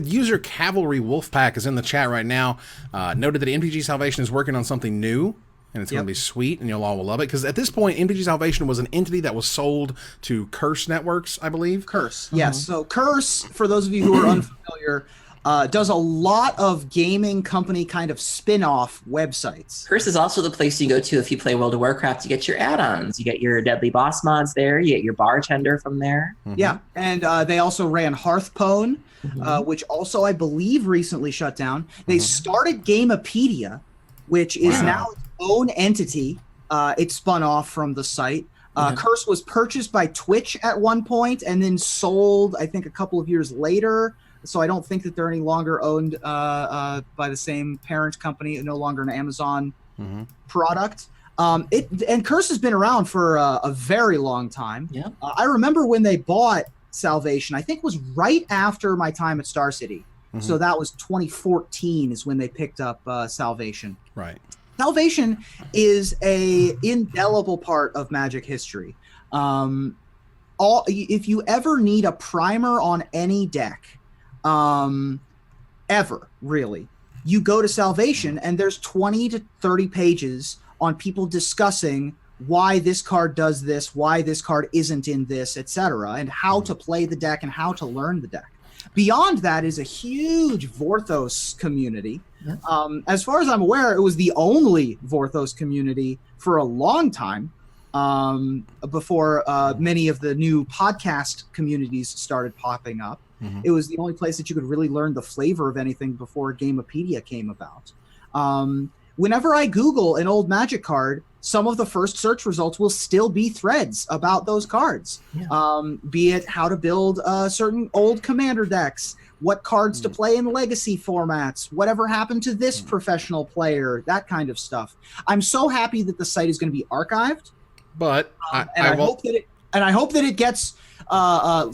user Cavalry Wolfpack is in the chat right now. Noted that MTG Salvation is working on something new, and it's going to be sweet, and you'll all will love it. Because at this point, MTG Salvation was an entity that was sold to Curse Networks, I believe. Curse, yes. So Curse, for those of you who are unfamiliar, does a lot of gaming company kind of spin-off websites. Curse is also the place you go to if you play World of Warcraft to get your add-ons. You get your Deadly Boss mods there. You get your bartender from there. Yeah, and they also ran Hearthpwn, which also, I believe, recently shut down. They started Gamepedia, which is now its own entity. It spun off from the site. Curse was purchased by Twitch at one point and then sold, I think, a couple of years later. So I don't think that they're any longer owned by the same parent company, no longer an Amazon product. And Curse has been around for a very long time. Yeah. I remember when they bought Salvation, I think it was right after my time at Star City. So that was 2014 is when they picked up Salvation. Right. Salvation is a indelible part of Magic history. If you ever need a primer on any deck, ever, really, you go to Salvation and there's 20 to 30 pages on people discussing why this card does this, why this card isn't in this, etc., and how to play the deck and how to learn the deck. Beyond that is a huge Vorthos community. As far as I'm aware, it was the only Vorthos community for a long time, before many of the new podcast communities started popping up. It was the only place that you could really learn the flavor of anything before Gamepedia came about. Whenever I Google an old Magic card, some of the first search results will still be threads about those cards. Be it how to build certain old commander decks, what cards to play in legacy formats, whatever happened to this professional player, that kind of stuff. I'm so happy that the site is going to be archived. But I hope that it gets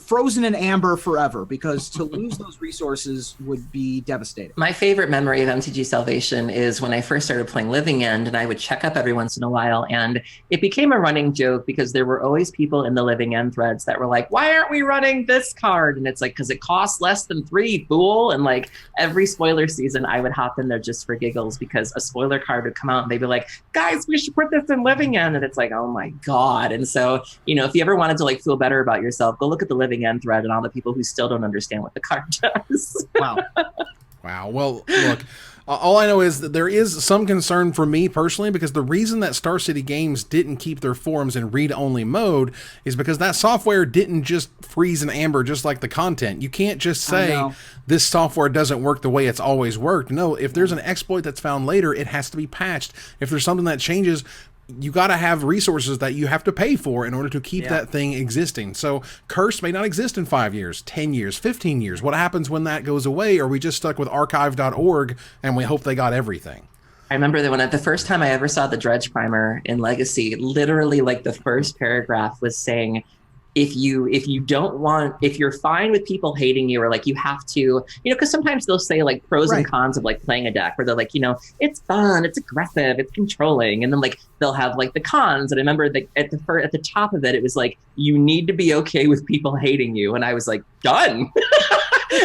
frozen in amber forever, because to lose those resources would be devastating. My favorite memory of MTG Salvation is when I first started playing Living End, and I would check up every once in a while, and it became a running joke because there were always people in the Living End threads that were like, why aren't we running this card? And it's like, because it costs less than 3, fool. And like every spoiler season, I would hop in there just for giggles because a spoiler card would come out and they'd be like, guys, we should put this in Living End. And it's like, oh my God. And so, you know, if you ever wanted to like feel better about yourself, go look at the Living End thread and all the people who still don't understand what the card does. Wow. Wow. Well, look, all I know is that there is some concern for me personally, because the reason that Star City Games didn't keep their forums in read-only mode is because that software didn't just freeze in amber just like the content. You can't just say this software doesn't work the way it's always worked. No, if there's an exploit that's found later, it has to be patched. If there's something that changes, you got to have resources that you have to pay for in order to keep that thing existing. So Curse may not exist in 5 years, 10 years, 15 years. What happens when that goes away? Are we just stuck with archive.org and we hope they got everything? I remember that the first time I ever saw the Dredge Primer in Legacy, literally like the first paragraph was saying, if you're fine with people hating you, or like you have to, you know, because sometimes they'll say like pros and cons of like playing a deck, where they're like, you know, it's fun, it's aggressive, it's controlling, and then like they'll have like the cons. And I remember that at the top of it, it was like, you need to be okay with people hating you, and I was like, done.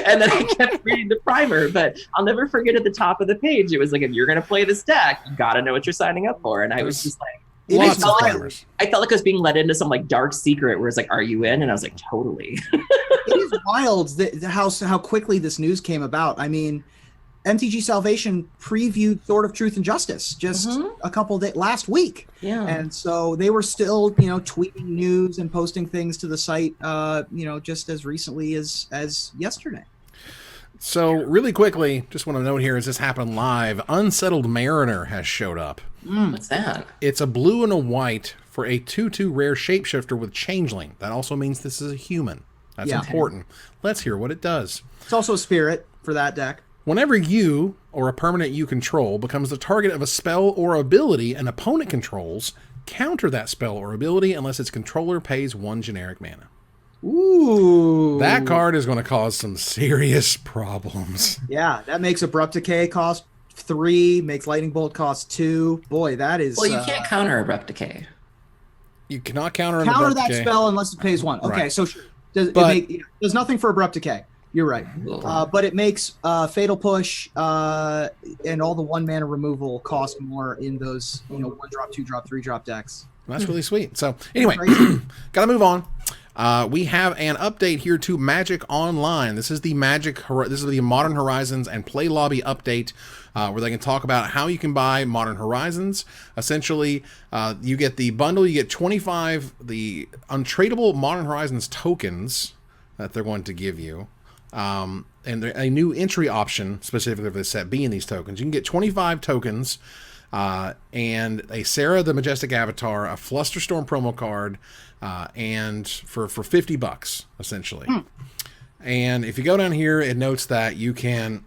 And then I kept reading the primer, but I'll never forget at the top of the page, it was like, if you're going to play this deck, you got to know what you're signing up for. And I was just like, I felt like I was being led into some like dark secret where it's like, are you in? And I was like, totally. It is wild how quickly this news came about. I mean, MTG Salvation previewed Sword of Truth and Justice just a couple days last week. Yeah. And so they were still, you know, tweeting news and posting things to the site, you know, just as recently as yesterday. So really quickly, just want to note here, as this happened live, Unsettled Mariner has showed up. What's that? It's a blue and a white for a 2/2 rare shapeshifter with changeling. That also means this is a human. That's important. Let's hear what it does. It's also a spirit for that deck. Whenever you, or a permanent you control, becomes the target of a spell or ability an opponent controls, counter that spell or ability unless its controller pays 1 generic mana. Ooh. That card is going to cause some serious problems. Yeah, that makes Abrupt Decay cost 3, makes Lightning Bolt cost 2. Boy, that is... Well, you can't counter Abrupt Decay. You cannot counter that spell unless it pays 1. Okay, so sure. Does nothing for Abrupt Decay. You're right. But it makes Fatal Push and all the 1 mana removal cost more in those, you know, 1-drop, 2-drop, 3-drop decks. That's really sweet. So anyway, got to move on. We have an update here to Magic Online. This is the Modern Horizons and Play Lobby update, where they can talk about how you can buy Modern Horizons. Essentially, you get the bundle, you get 25 the untradeable Modern Horizons tokens that they're going to give you. And a new entry option specifically for this set being these tokens. You can get 25 tokens, and a Sarah the Majestic Avatar, a Flusterstorm promo card, and for $50 essentially. And if you go down here, it notes that you can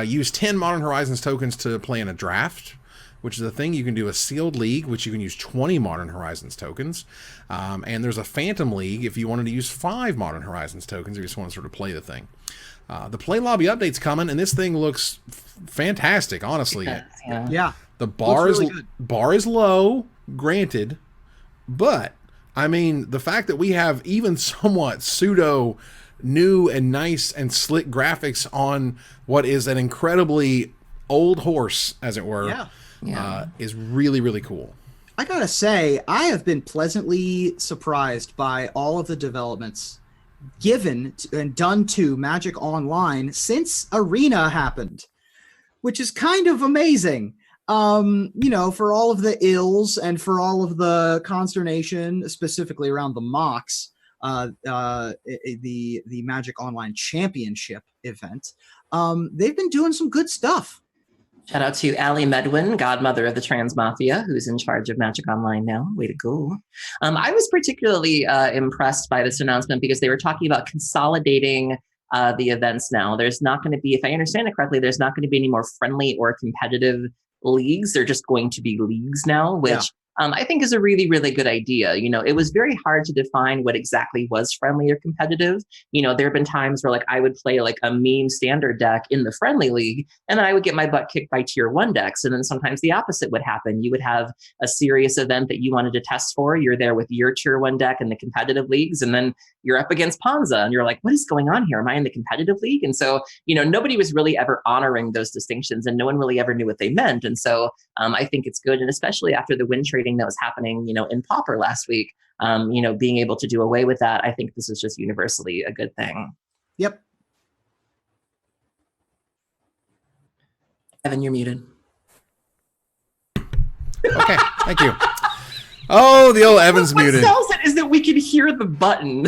use 10 Modern Horizons tokens to play in a draft, which is a thing. You can do a sealed league, which you can use 20 Modern Horizons tokens. And there's a Phantom League if you wanted to use 5 Modern Horizons tokens, or you just want to sort of play the thing. The Play Lobby update's coming, and this thing looks fantastic, honestly. Yeah. The bar is low, granted, but I mean, the fact that we have even somewhat pseudo new and nice and slick graphics on what is an incredibly old horse, as it were, is really, really cool. I gotta say, I have been pleasantly surprised by all of the developments given and done to Magic Online since Arena happened, which is kind of amazing. For all of the ills and for all of the consternation, specifically around the mocks, the Magic Online Championship event, they've been doing some good stuff. Shout out to Ali Medwin, godmother of the Trans Mafia, who's in charge of Magic Online now. Way to go. I was particularly impressed by this announcement because they were talking about consolidating the events now. There's not going to be, if I understand it correctly, there's not going to be any more friendly or competitive leagues. They're just going to be leagues now, which I think is a really, really good idea. It was very hard to define what exactly was friendly or competitive. There have been times where I would play a meme standard deck in the friendly league, and then I would get my butt kicked by tier 1 decks. And then sometimes the opposite would happen. You would have a serious event that you wanted to test for. You're there with your tier 1 deck in the competitive leagues, and then you're up against Panza, and you're like, what is going on here? Am I in the competitive league? And so, nobody was really ever honoring those distinctions, and no one really ever knew what they meant. And so I think it's good, and especially after the win trading that was happening, in Pauper last week, being able to do away with that, I think this is just universally a good thing. Yep. Evan, you're muted. Okay, thank you. Oh, the old Evan's muted. What sells it is that we can hear the button.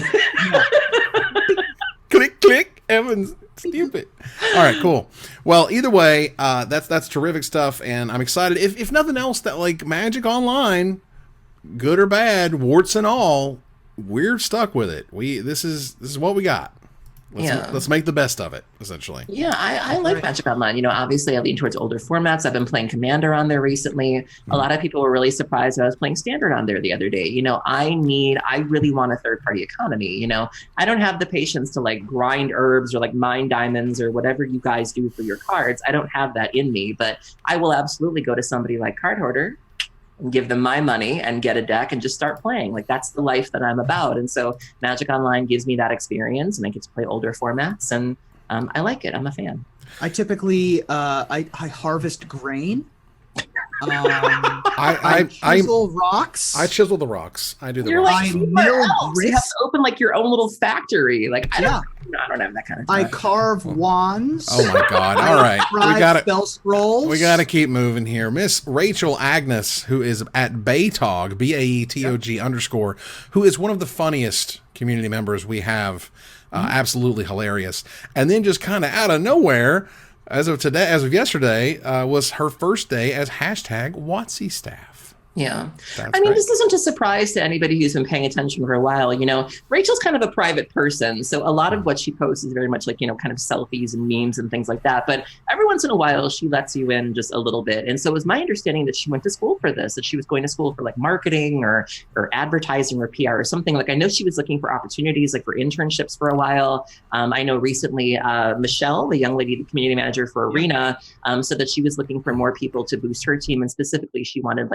Click, click. Evan's stupid. All right, cool. Well, either way, that's terrific stuff, and I'm excited. If nothing else, that Magic Online, good or bad, warts and all, we're stuck with it. This is what we got. Let's make the best of it, essentially. Yeah, I like Magic Online. Obviously I lean towards older formats. I've been playing Commander on there recently. A lot of people were really surprised that I was playing Standard on there the other day. I really want a third-party economy. I don't have the patience to grind herbs or mine diamonds or whatever you guys do for your cards. I don't have that in me, but I will absolutely go to somebody like Card Hoarder and give them my money and get a deck and just start playing. That's the life that I'm about. And so Magic Online gives me that experience, and I get to play older formats, and I like it. I'm a fan. I typically I harvest grain. I chisel rocks. I chisel the rocks. I do the You're rocks. you have to open your own little factory. I don't have that kind of time. I carve wands. Oh my god! All right, we got to spell scrolls. We got to keep moving here. Miss Rachel Agnes, who is at Baytog, BAETOG _, who is one of the funniest community members we have. Absolutely hilarious. And then just kind of out of nowhere, as of yesterday, was her first day as #WotC staff. Yeah. This isn't a surprise to anybody who's been paying attention for a while. Rachel's kind of a private person, so a lot of what she posts is very much kind of selfies and memes and things like that. But every once in a while, she lets you in just a little bit. And so it was my understanding that she went to school for this, that she was going to school for marketing or advertising or PR or something. I know she was looking for opportunities for internships for a while. I know recently Michelle, the young lady, the community manager for Arena, said that she was looking for more people to boost her team. And specifically, she wanted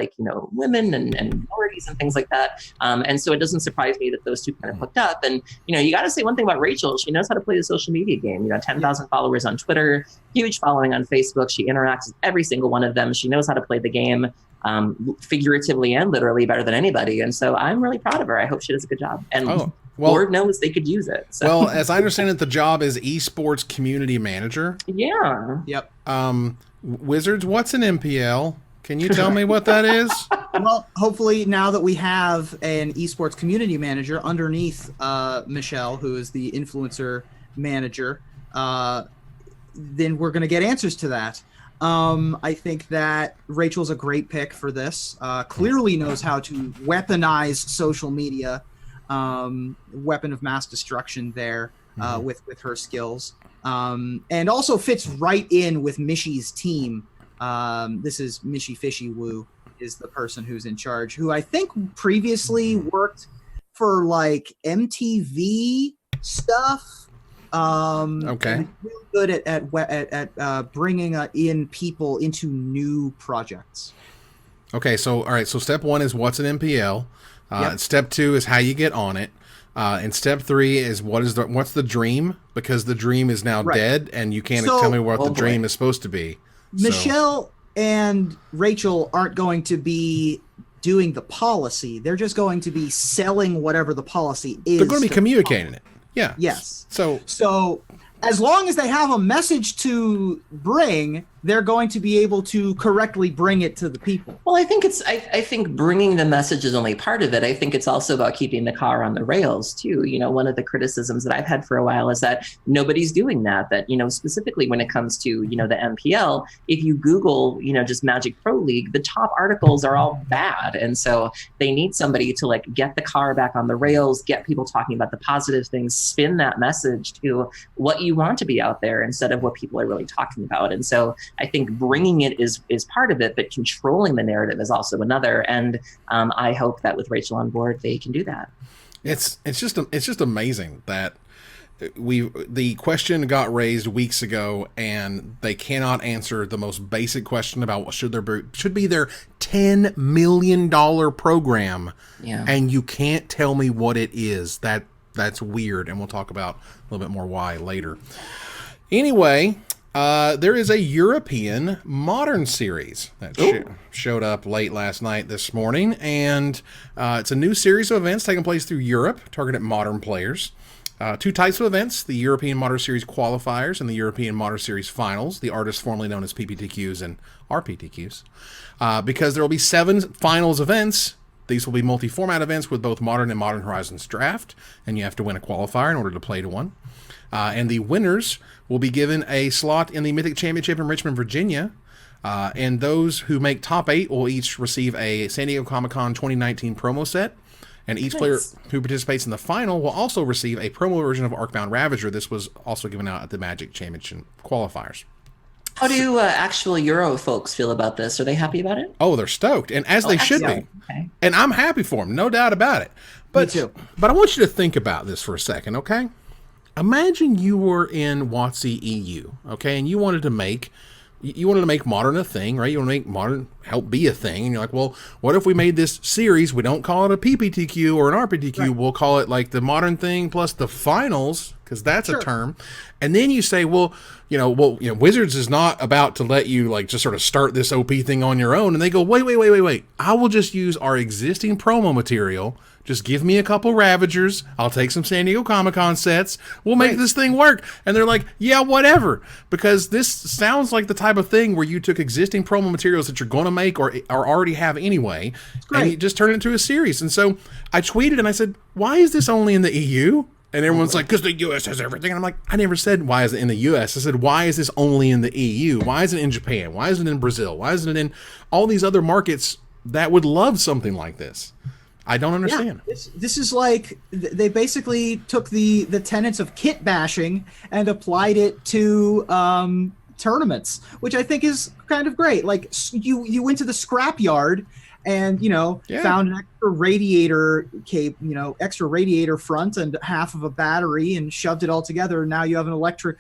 women and minorities and things like that. And so it doesn't surprise me that those two kind of hooked up. And, you got to say one thing about Rachel. She knows how to play the social media game. 10,000 followers on Twitter, huge following on Facebook. She interacts with every single one of them. She knows how to play the game figuratively and literally better than anybody. And so I'm really proud of her. I hope she does a good job. And Lord knows they could use it. So. Well, as I understand it, the job is esports community manager. Yeah. Yep. Wizards, what's an MPL? Can you tell me what that is? Well, hopefully now that we have an esports community manager underneath Michelle, who is the influencer manager, then we're going to get answers to that. I think that Rachel's a great pick for this. Clearly knows how to weaponize social media, weapon of mass destruction there with her skills, and also fits right in with Mishy's team. This is Mishy Fishy Woo is the person who's in charge, who I think previously worked for MTV stuff. Okay. Really good at bringing in people into new projects. Okay, so all right, so step 1 is what's an MPL. Yep. Step 2 is how you get on it. And step 3 is what's the dream, because the dream is now dead, and you can't tell me what the dream is supposed to be. Michelle and Rachel aren't going to be doing the policy. They're just going to be selling whatever the policy is. They're going to be communicating it. Yeah. Yes. So as long as they have a message to bring, they're going to be able to correctly bring it to the people. Well, I think I think bringing the message is only part of it. I think it's also about keeping the car on the rails too. You know, one of the criticisms that I've had for a while is that nobody's doing that, you know, specifically when it comes to, you know, the MPL, if you Google, you know, just Magic Pro League, the top articles are all bad. And so they need somebody to like get the car back on the rails, get people talking about the positive things, spin that message to what you want to be out there instead of what people are really talking about. And so I think bringing it is part of it, but controlling the narrative is also another. And I hope that with Rachel on board, they can do that. It's just amazing that the question got raised weeks ago, and they cannot answer the most basic question about what should be their $10 million program, and you can't tell me what it is. That's weird, and we'll talk about a little bit more why later. Anyway. There is a European Modern series that showed up late last night, this morning, and it's a new series of events taking place through Europe, targeted Modern players. Two types of events, the European Modern Series qualifiers and the European Modern Series finals, the artists formerly known as PPTQs and RPTQs. Because there will be 7 finals events, these will be multi-format events with both Modern and Modern Horizons draft, and you have to win a qualifier in order to play to one. And the winners will be given a slot in the Mythic Championship in Richmond, Virginia. And those who make top 8 will each receive a San Diego Comic-Con 2019 promo set. And each player who participates in the final will also receive a promo version of Arcbound Ravager. This was also given out at the Magic Championship qualifiers. How do actual Euro folks feel about this? Are they happy about it? Oh, they're stoked, and as they should be. Okay. And I'm happy for them, no doubt about it. But, Me too. But I want you to think about this for a second, okay? Imagine you were in WotC EU, okay, and you wanted to make Modern a thing, right? You want to make Modern help be a thing, and you're like, well, what if we made this series? We don't call it a PPTQ or an RPTQ. Right. We'll call it like the Modern thing plus the finals, because that's a term. And then you say, well, Wizards is not about to let you like just sort of start this OP thing on your own. And they go, wait. I will just use our existing promo material. Just give me a couple Ravagers. I'll take some San Diego Comic-Con sets. We'll make this thing work. And they're like, yeah, whatever. Because this sounds like the type of thing where you took existing promo materials that you're going to make or already have anyway, and you just turn it into a series. And so I tweeted and I said, why is this only in the EU? And everyone's like, because the U.S. has everything. And I'm like, I never said, why is it in the U.S.? I said, why is this only in the EU? Why isn't it in Japan? Why isn't it in Brazil? Why isn't it in all these other markets that would love something like this? I don't understand. Yeah, this is like they basically took the tenets of kit bashing and applied it to tournaments, which I think is kind of great. Like you went to the scrapyard and found an extra radiator extra radiator front and half of a battery and shoved it all together. And now you have an electric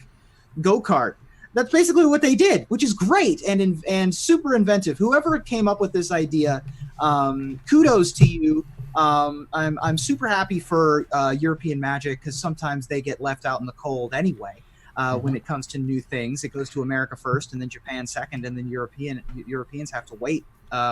go-kart. That's basically what they did, which is great and super inventive. Whoever came up with this idea, kudos to you. I'm super happy for European Magic, because sometimes they get left out in the cold anyway. When it comes to new things, it goes to America first, and then Japan second, and then Europeans have to wait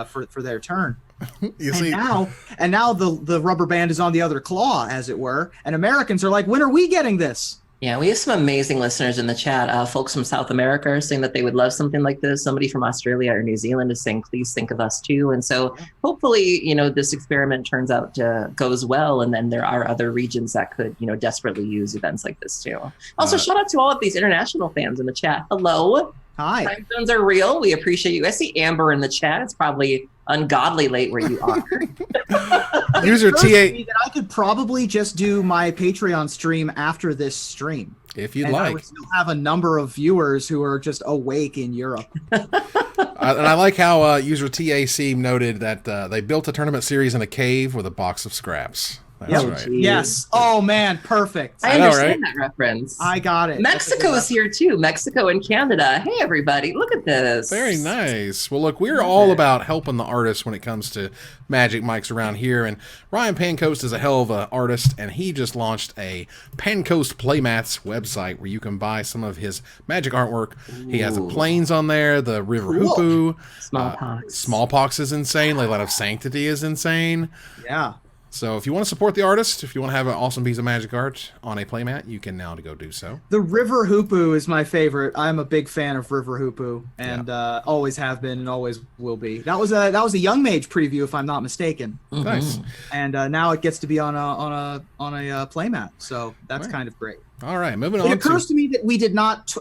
for their turn. And now the rubber band is on the other claw, as it were, and Americans are like, when are we getting this? Yeah, we have some amazing listeners in the chat. Folks from South America are saying that they would love something like this. Somebody from Australia or New Zealand is saying, please think of us too. And so hopefully, this experiment turns out goes well. And then there are other regions that could, desperately use events like this too. Also, shout out to all of these international fans in the chat. Hello. Hi. Time zones are real. We appreciate you. I see Amber in the chat. It's probably ungodly late where you are. User TA. That I could probably just do my Patreon stream after this stream. If you'd like. I would still have a number of viewers who are just awake in Europe. And I like how user TAC noted that they built a tournament series in a cave with a box of scraps. That's Yep. right. Yes. Oh man, perfect. I know, understand right? that reference. I got it. Mexico's here too. Mexico and Canada. Hey, everybody, look at this. Very nice. Well, look, we're all about helping the artists when it comes to Magic mics around here. And Ryan Pancoast is a hell of an artist, and he just launched a Pancoast Playmats website where you can buy some of his Magic artwork. He has the planes on there, the River Hoopoe. Smallpox. Smallpox is insane. Light of Sanctity is insane. Yeah. So if you want to support the artist, if you want to have an awesome piece of Magic art on a playmat, you can now go do so. The River Hoopoe is my favorite. I'm a big fan of River Hoopoe, and always have been and always will be. That was a Young Mage preview, if I'm not mistaken. Nice. And now it gets to be on a playmat, so that's kind of great. All right, moving on. It occurs to me that we did not,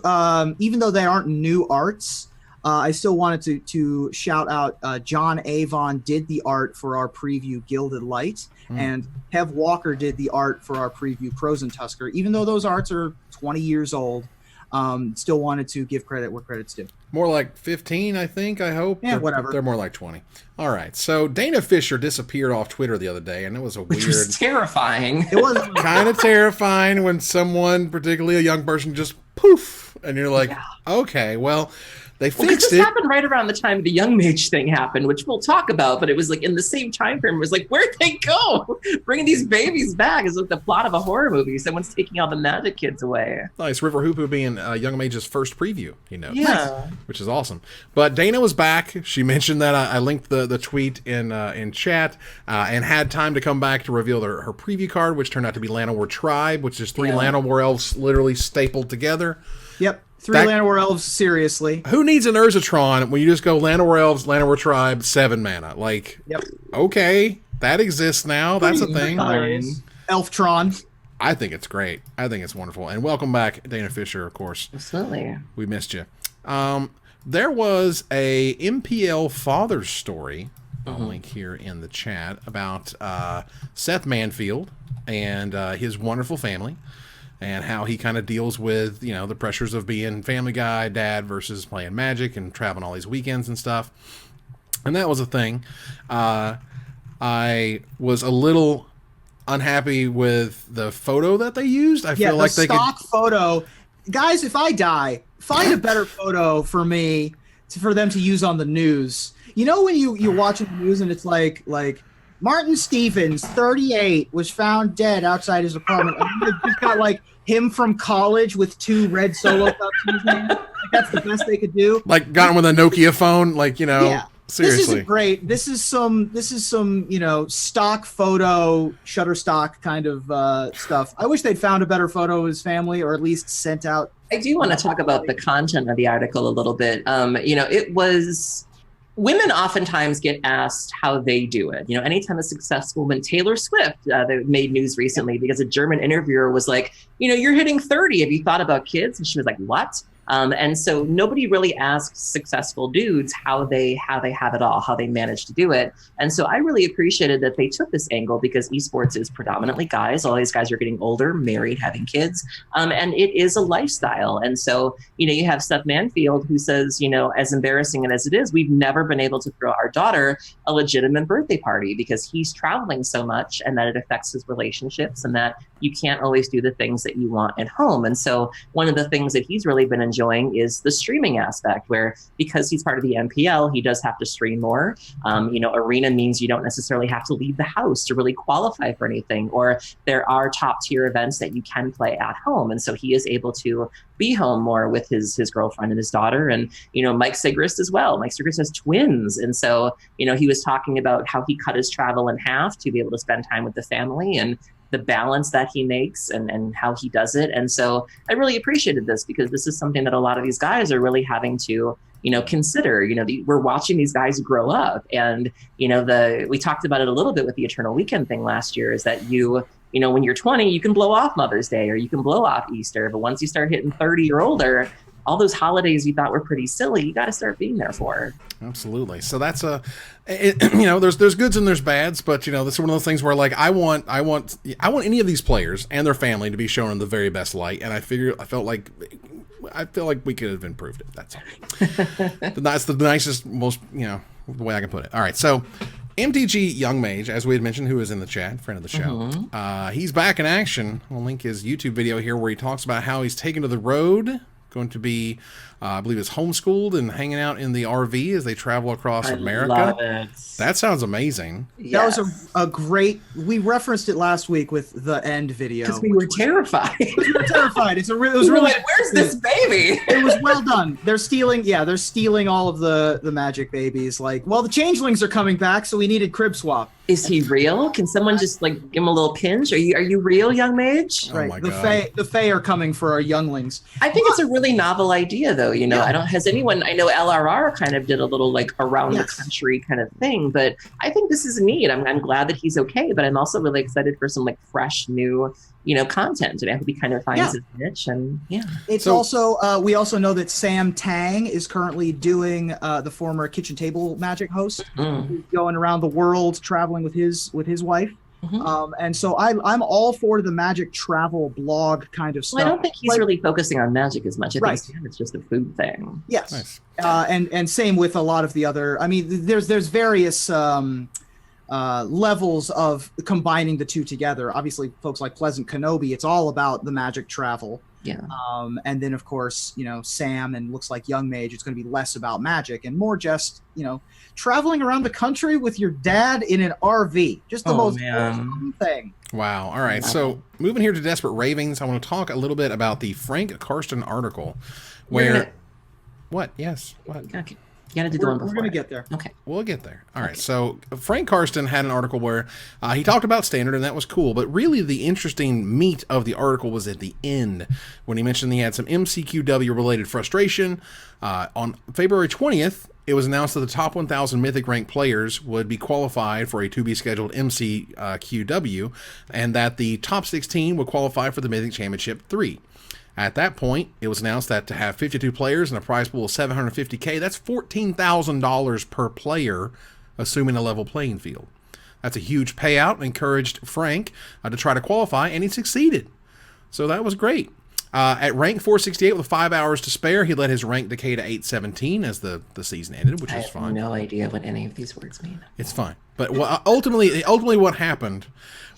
even though they aren't new arts, I still wanted to shout out John Avon did the art for our preview Gilded Light, and Kev Walker did the art for our preview Krosan Tusker. Even though those arts are 20 years old, still wanted to give credit where credit's due. More like 15, I think, I hope. Yeah, whatever. They're more like 20. All right, so Dana Fisher disappeared off Twitter the other day, and it was a Which weird... was terrifying. It was kind of terrifying when someone, particularly a young person, just poof, and you're like, okay, well... They fixed this it. happened right around the time the Young Mage thing happened, which we'll talk about, but it was like in the same time frame. It was like, where'd they go? Bringing these babies back is like the plot of a horror movie. Someone's taking all the magic kids away. Nice. River Hoopoe being Young Mage's first preview, Yeah. which is awesome. But Dana was back. She mentioned that I linked the tweet in chat and had time to come back to reveal her preview card, which turned out to be Llanowar Tribe, which is 3 Llanowar elves literally stapled together. Yep. 3 Llanowar elves, seriously. Who needs an Urzatron when you just go Llanowar elves, Llanowar Tribe, 7 mana? Like, okay, that exists now. That's a thing. Elftron. I think it's great. I think it's wonderful. And welcome back, Dana Fisher, of course. Absolutely. We missed you. There was a MPL Fathers story, I'll link here in the chat, about Seth Manfield and his wonderful family, and how he kind of deals with, the pressures of being Family Guy dad versus playing Magic and traveling all these weekends and stuff. And that was a thing. I was a little unhappy with the photo that they used. I feel like they stock photo. Guys, if I die, find a better photo for me for them to use on the news. You know when you're watching the news and it's like Martin Stevens, 38, was found dead outside his apartment. And they've just got like him from college with 2 red solo cups in his hand. Like, that's the best they could do. Like got him with a Nokia phone, seriously. This isn't great. This is some stock photo, Shutterstock kind of stuff. I wish they'd found a better photo of his family, or at least sent out. I do want to talk about the content of the article a little bit. It was... Women oftentimes get asked how they do it. Anytime a successful woman, Taylor Swift, that made news recently because a German interviewer was like, you're hitting 30. Have you thought about kids? And she was like, what? And so nobody really asks successful dudes how they have it all, how they manage to do it. And so I really appreciated that they took this angle because esports is predominantly guys. All these guys are getting older, married, having kids, and it is a lifestyle. And so, you have Seth Manfield who says, as embarrassing as it is, we've never been able to throw our daughter a legitimate birthday party because he's traveling so much and that it affects his relationships and that you can't always do the things that you want at home. And so one of the things that he's really been enjoying is the streaming aspect, where because he's part of the MPL, he does have to stream more. Arena means you don't necessarily have to leave the house to really qualify for anything, or there are top tier events that you can play at home. And so he is able to be home more with his girlfriend and his daughter. And, Mike Sigrist as well. Mike Sigrist has twins. And so, he was talking about how he cut his travel in half to be able to spend time with the family and the balance that he makes and how he does it. And so I really appreciated this because this is something that a lot of these guys are really having to, consider. We're watching these guys grow up, and, we talked about it a little bit with the Eternal Weekend thing last year, is that when you're 20, you can blow off Mother's Day or you can blow off Easter. But once you start hitting 30 or older, all those holidays you thought were pretty silly, you got to start being there for. Absolutely. So that's there's goods and there's bads, but that's one of those things where like I want any of these players and their family to be shown in the very best light, and I felt like we could have improved it. That's all. That's the nicest, most the way I can put it. All right, so MTG Young Mage, as we had mentioned, who is in the chat, friend of the show, he's back in action. I'll link his YouTube video here where he talks about how he's taken to the road, going to be, I believe it's homeschooled and hanging out in the RV as they travel across America. Love it. That sounds amazing. Yes. That was a great. We referenced it last week with the end video. Because we were terrified. We were terrified. It was We were really. like, where's this baby? It was well done. They're stealing. Yeah, they're stealing all of the magic babies. Like, well, the changelings are coming back, so we needed crib swap. Is he real? Can someone just like give him a little pinch? Are you real, young mage? Oh Right. my the God. the Fae are coming for our younglings. I think it's a really novel idea, though. You know, Yeah. has anyone? I know LRR kind of did a little like around the Yes. country kind of thing, but I think this is neat. I'm glad that he's okay, but I'm also really excited for some like fresh new, content. And I hope he kind of finds his niche. And It's So- also we also know that Sam Tang is currently doing the former kitchen table magic host, who's going around the world traveling with his wife. And so I'm all for the magic travel blog kind of stuff. Well, I don't think he's Like- really focusing on magic as much. I Right. think it's just a food thing. Yes. Nice. And same with a lot of the other. I mean, there's various levels of combining the two together. Obviously, folks like Pleasant Kenobi, it's all about the magic travel. Yeah. And then, of course, Sam and looks like Young Mage, it's going to be less about magic and more just, traveling around the country with your dad in an RV. Just the most fun thing. Wow. All right. So moving here to Desperate Ravings, I want to talk a little bit about the Frank Karsten article where... What? Yes. What? Okay. You gotta do the one before. We're going to get there. Okay. We'll get there. All right. So Frank Karsten had an article where he talked about standard, and that was cool. But really, the interesting meat of the article was at the end when he mentioned he had some MCQW related frustration. On February 20th, it was announced that the top 1,000 Mythic rank players would be qualified for a to-be-scheduled MCQW, and that the top 16 would qualify for the Mythic Championship 3. At that point, it was announced that to have 52 players and a prize pool of $750K, that's $14,000 per player, assuming a level playing field. That's a huge payout and encouraged Frank to try to qualify, and he succeeded. So that was great. At rank 468 with 5 hours to spare, he let his rank decay to 817 as the season ended, which I was have fine. no idea what any of these words mean. It's fine. But ultimately what happened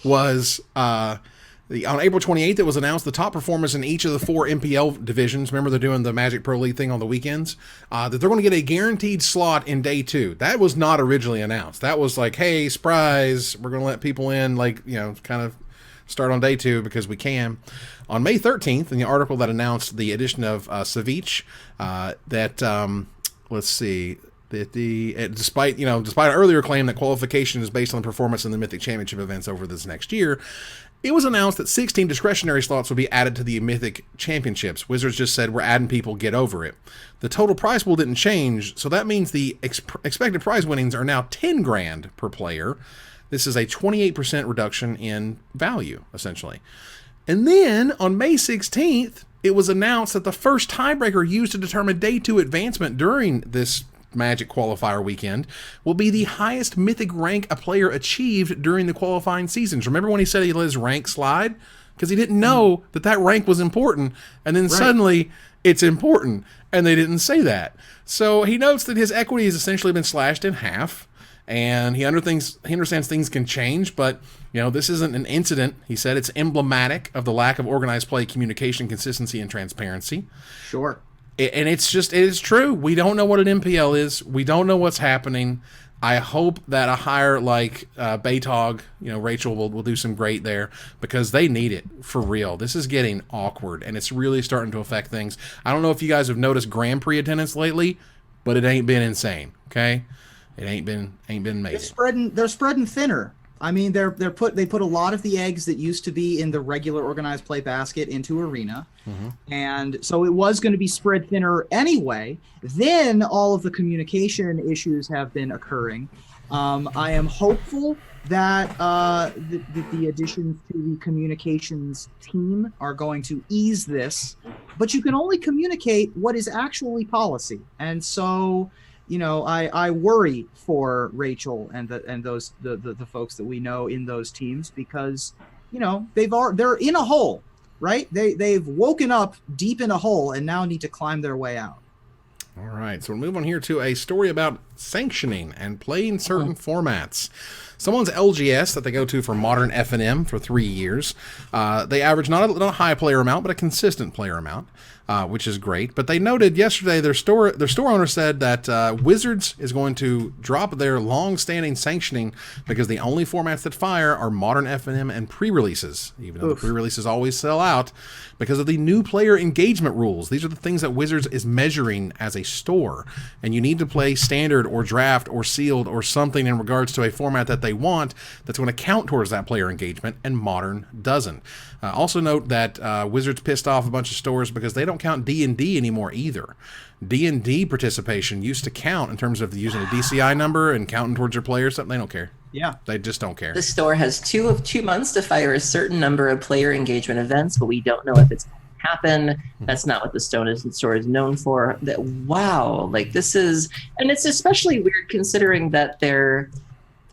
was... on April 28th, it was announced the top performers in each of the 4 MPL divisions, remember they're doing the Magic Pro League thing on the weekends, that they're going to get a guaranteed slot in day 2. That was not originally announced. That was like, hey, surprise, we're going to let people in, kind of start on day 2 because we can. On May 13th, in the article that announced the addition of Savich, let's see... despite an earlier claim that qualification is based on performance in the Mythic Championship events over this next year, it was announced that 16 discretionary slots would be added to the Mythic Championships. Wizards just said, we're adding people, get over it. The total prize pool didn't change, so that means the expected prize winnings are now 10 grand per player. This is a 28% reduction in value, essentially. And then, on May 16th, it was announced that the first tiebreaker used to determine Day 2 advancement during this Magic qualifier weekend will be the highest Mythic rank a player achieved during the qualifying seasons. Remember when he said he let his rank slide? Because he didn't know that rank was important, and then suddenly it's important, and they didn't say that. So he notes that his equity has essentially been slashed in half, and he understands things can change, but this isn't an incident. He said it's emblematic of the lack of organized play, communication, consistency, and transparency. Sure. And it is true. We don't know what an MPL is. We don't know what's happening. I hope that a hire like Baytog, Rachel will do some great there because they need it for real. This is getting awkward and it's really starting to affect things. I don't know if you guys have noticed Grand Prix attendance lately, but it ain't been insane. Okay, it ain't been amazing. They're spreading thinner. I mean, they put a lot of the eggs that used to be in the regular organized play basket into Arena, and so it was going to be spread thinner anyway. Then all of the communication issues have been occurring. I am hopeful that the additions to the communications team are going to ease this, but you can only communicate what is actually policy, and so. I worry for Rachel and those the folks that we know in those teams because they're in a hole, right? They've woken up deep in a hole and now need to climb their way out. All right, so we'll move on here to a story about sanctioning and playing certain formats. Someone's LGS that they go to for Modern F&M for 3 years. They average not a high player amount, but a consistent player amount, which is great. But they noted yesterday their store owner said that Wizards is going to drop their long-standing sanctioning because the only formats that fire are Modern F&M and pre-releases, even though the pre-releases always sell out because of the new player engagement rules. These are the things that Wizards is measuring as a store, and you need to play standard or draft or sealed or something in regards to a format that they want that's going to count towards that player engagement, and Modern doesn't. Also note that Wizards pissed off a bunch of stores because they don't count D&D anymore either. D&D participation used to count in terms of using a DCI number and counting towards your players. Something they don't care. Yeah, they just don't care. The store has 2 months to fire a certain number of player engagement events, but we don't know if it's going to happen. That's not what the store is known for. That wow, like this is, and it's especially weird considering that they're,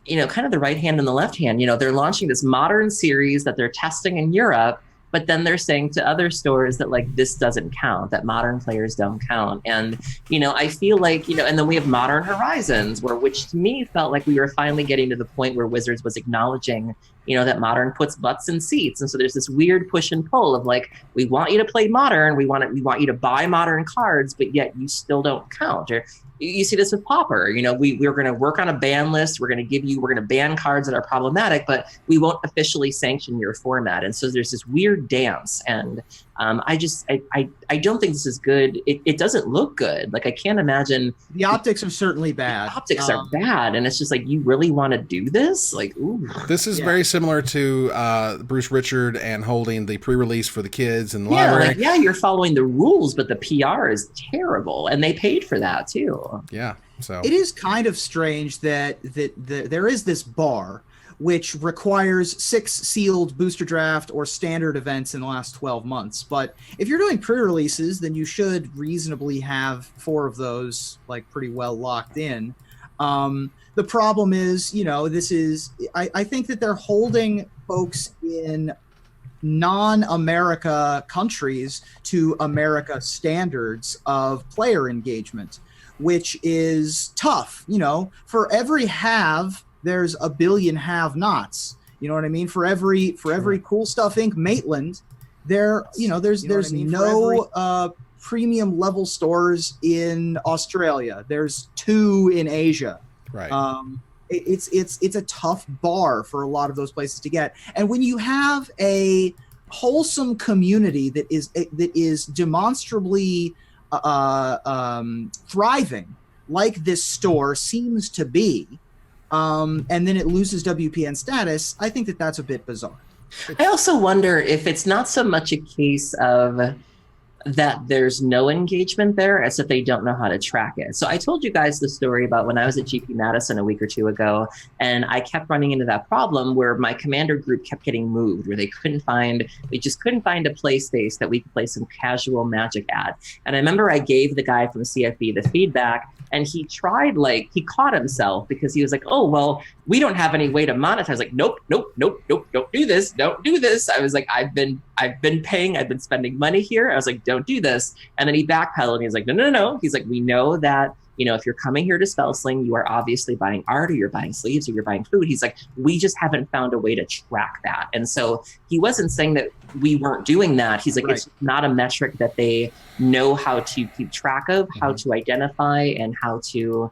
kind of the right hand and the left hand. They're launching this Modern series that they're testing in Europe, but then they're saying to other stores that like this doesn't count, that Modern players don't count. And I feel like and then we have Modern Horizons, which to me felt like we were finally getting to the point where Wizards was acknowledging that Modern puts butts in seats. And so there's this weird push and pull of like, we want you to play Modern, we want you to buy Modern cards, but yet you still don't count. Or you see this with Pauper. We're going to work on a ban list. We're going to ban cards that are problematic, but we won't officially sanction your format. And so there's this weird dance. And I don't think this is good. It doesn't look good. Like I can't imagine. The optics are certainly bad. The optics are bad. And it's just like, you really want to do this? Like, ooh. This is very similar to Bruce Richard and holding the pre-release for the kids in the library. You're following the rules, but the PR is terrible. And they paid for that too. Yeah. So it is kind of strange that there is this bar which requires 6 sealed booster draft or standard events in the last 12 months. But if you're doing pre-releases, then you should reasonably have 4 of those like pretty well locked in. The problem is, I think that they're holding folks in non-America countries to America standards of player engagement, which is tough. For every have, there's a billion have-nots. You know what I mean? For every Cool Stuff Inc. Maitland, there's no premium level stores in Australia. There's 2 in Asia. Right. It's a tough bar for a lot of those places to get. And when you have a wholesome community that is demonstrably thriving, like this store seems to be, and then it loses WPN status, I think that that's a bit bizarre. I also wonder if it's not so much a case of that there's no engagement there as if they don't know how to track it. So I told you guys the story about when I was at GP Madison a week or 2 ago, and I kept running into that problem where my commander group kept getting moved, where they just couldn't find a play space that we could play some casual Magic at. And I remember I gave the guy from CFB the feedback, and he caught himself because he was like, oh, well, we don't have any way to monetize. I was like, nope, don't do this. Don't do this. I was like, I've been paying, I've been spending money here. I was like, don't do this. And then he backpedaled and he's like, no. He's like, we know that, if you're coming here to spell sling, you are obviously buying art or you're buying sleeves or you're buying food. He's like, we just haven't found a way to track that. And so he wasn't saying that we weren't doing that. He's like, It's not a metric that they know how to keep track of, how to identify, and how to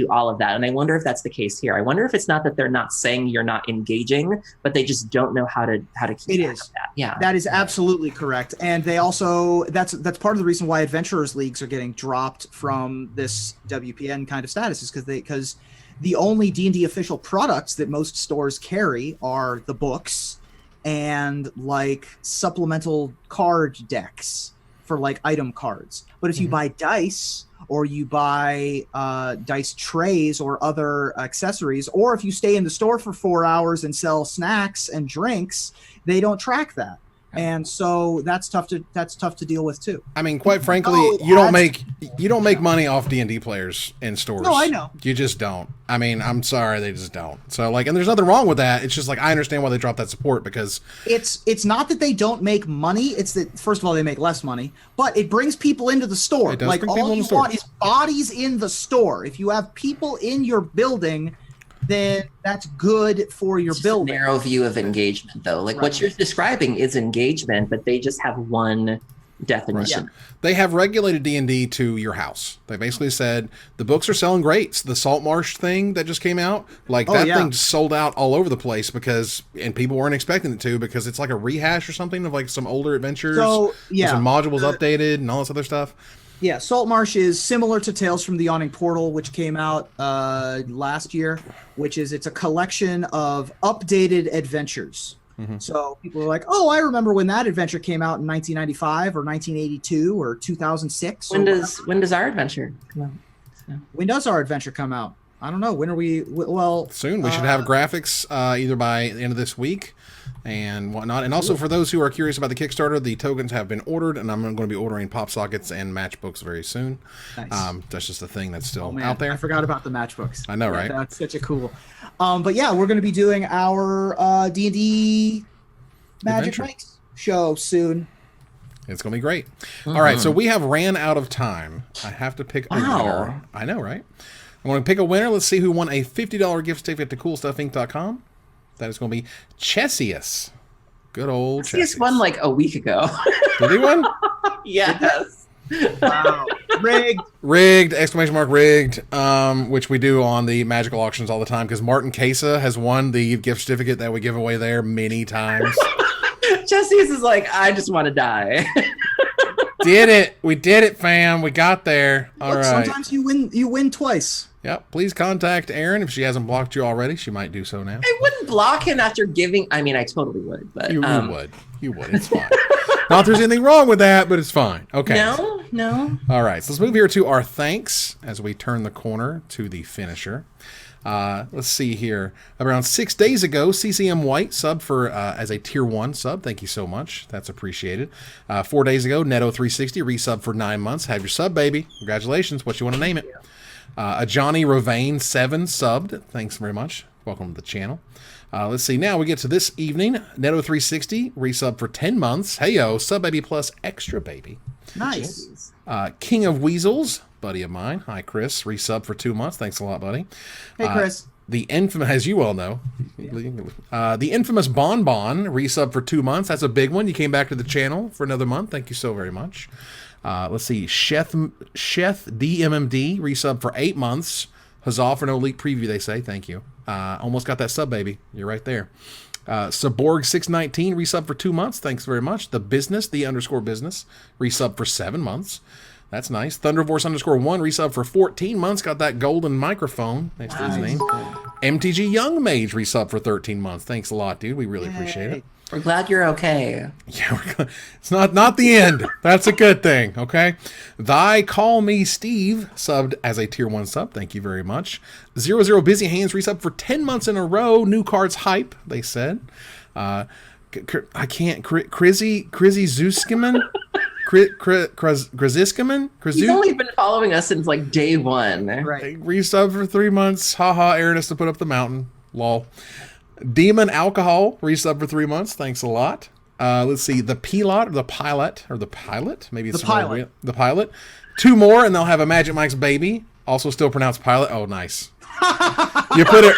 all of that. And I wonder if that's the case here. I wonder if it's not that they're not saying you're not engaging, but they just don't know how to keep track of that. Yeah, that is absolutely correct. And they also, that's part of the reason why adventurers leagues are getting dropped from this WPN kind of status, is because the only D&D official products that most stores carry are the books and like supplemental card decks for like item cards. But if you buy dice, or you buy dice trays or other accessories, or if you stay in the store for 4 hours and sell snacks and drinks, they don't track that. And so that's tough to deal with too. I mean, quite frankly, you don't make money off D&D players in stores. No, I know. You just don't. I mean, I'm sorry, they just don't. So like, and there's nothing wrong with that. It's just like I understand why they dropped that support because it's not that they don't make money. It's that first of all they make less money, but it brings people into the store. It does like bring all people in you the store. want is bodies in the store. If you have people in your building, then that's good for your building. A narrow view of engagement, though. Like what you're describing is engagement, but they just have one definition. Right. They have regulated D&D to your house. They basically said the books are selling great. So the Saltmarsh thing that just came out, like thing just sold out all over the place and people weren't expecting it to because it's like a rehash or something of like some older adventures. So some modules updated and all this other stuff. Yeah, Saltmarsh is similar to Tales from the Yawning Portal, which came out last year, it's a collection of updated adventures. Mm-hmm. So people are like, oh, I remember when that adventure came out in 1995 or 1982 or 2006. When does our adventure come out? So. When does our adventure come out? I don't know. When are we? Well, soon. We should have graphics either by the end of this week and whatnot. And also for those who are curious about the Kickstarter, the tokens have been ordered, and I'm going to be ordering pop sockets and matchbooks very soon. Nice. That's just a thing that's still out there. I forgot about the matchbooks. I know, right? That's such a cool. But yeah, we're going to be doing our D&D Magic Mike's show soon. It's going to be great. All right, so we have ran out of time. I have to pick a winner. I know, right? I'm going to pick a winner. Let's see who won a $50 gift certificate to CoolStuffInc.com. That is going to be Chessius. Good old Chessius. Chessius won like a week ago. Did he win? Yes. Wow. Rigged. Rigged, exclamation mark rigged, which we do on the magical auctions all the time because Martin Casa has won the gift certificate that we give away there many times. Chessius is like, I just want to die. Did it. We did it, fam. We got there. All right. Sometimes you win twice. Yep. Please contact Erin if she hasn't blocked you already. She might do so now. I wouldn't block him after giving. I mean, I totally would, but you would. You would. It's fine. Not there's anything wrong with that, but it's fine. Okay. No. All right. So let's move here to our thanks as we turn the corner to the finisher. Let's see here. Around 6 days ago, CCM White sub for as a tier 1 sub. Thank you so much. That's appreciated. 4 days ago, Netto360 resub for 9 months. Have your sub, baby. Congratulations. What you want to name it? A Johnny Ravane 7 subbed. Thanks very much. Welcome to the channel. Let's see. Now we get to this evening. Netto360 resub for 10 months. Hey yo, sub baby plus extra baby. Nice. King of Weasels, buddy of mine. Hi, Chris. Resub for 2 months. Thanks a lot, buddy. Hey, Chris. The infamous, as you well know, the infamous Bonbon resub for 2 months. That's a big one. You came back to the channel for another month. Thank you so very much. Let's see. Sheth DMMD resub for 8 months. Huzzah for no leak preview, they say. Thank you. Almost got that sub, baby. You're right there. Saborg619 resub for 2 months. Thanks very much. The business, the underscore business, resub for 7 months. That's nice. Thundervorce underscore 1 resub for 14 months. Got that golden microphone next to his name. MTG Young Mage resub for 13 months. Thanks a lot, dude. We really appreciate it. We're glad you're okay. Yeah, it's not the end. That's a good thing, okay? Thy Call Me Steve subbed as a tier 1 sub. Thank you very much. 00 Busy Hands resub for 10 months in a row. New cards hype, they said. I can't. Krizzy Zuskiman? Kraziskiman? He's only been following us since like day 1. Right. Resub for 3 months. Haha, Erin has to put up the mountain. Lol. Demon Alcohol resub for 3 months. Thanks a lot. Let's see. The pilot. Maybe it's the pilot. 2 more, and they'll have a Magic Mike's baby. Also, still pronounced pilot. Oh, nice. You put it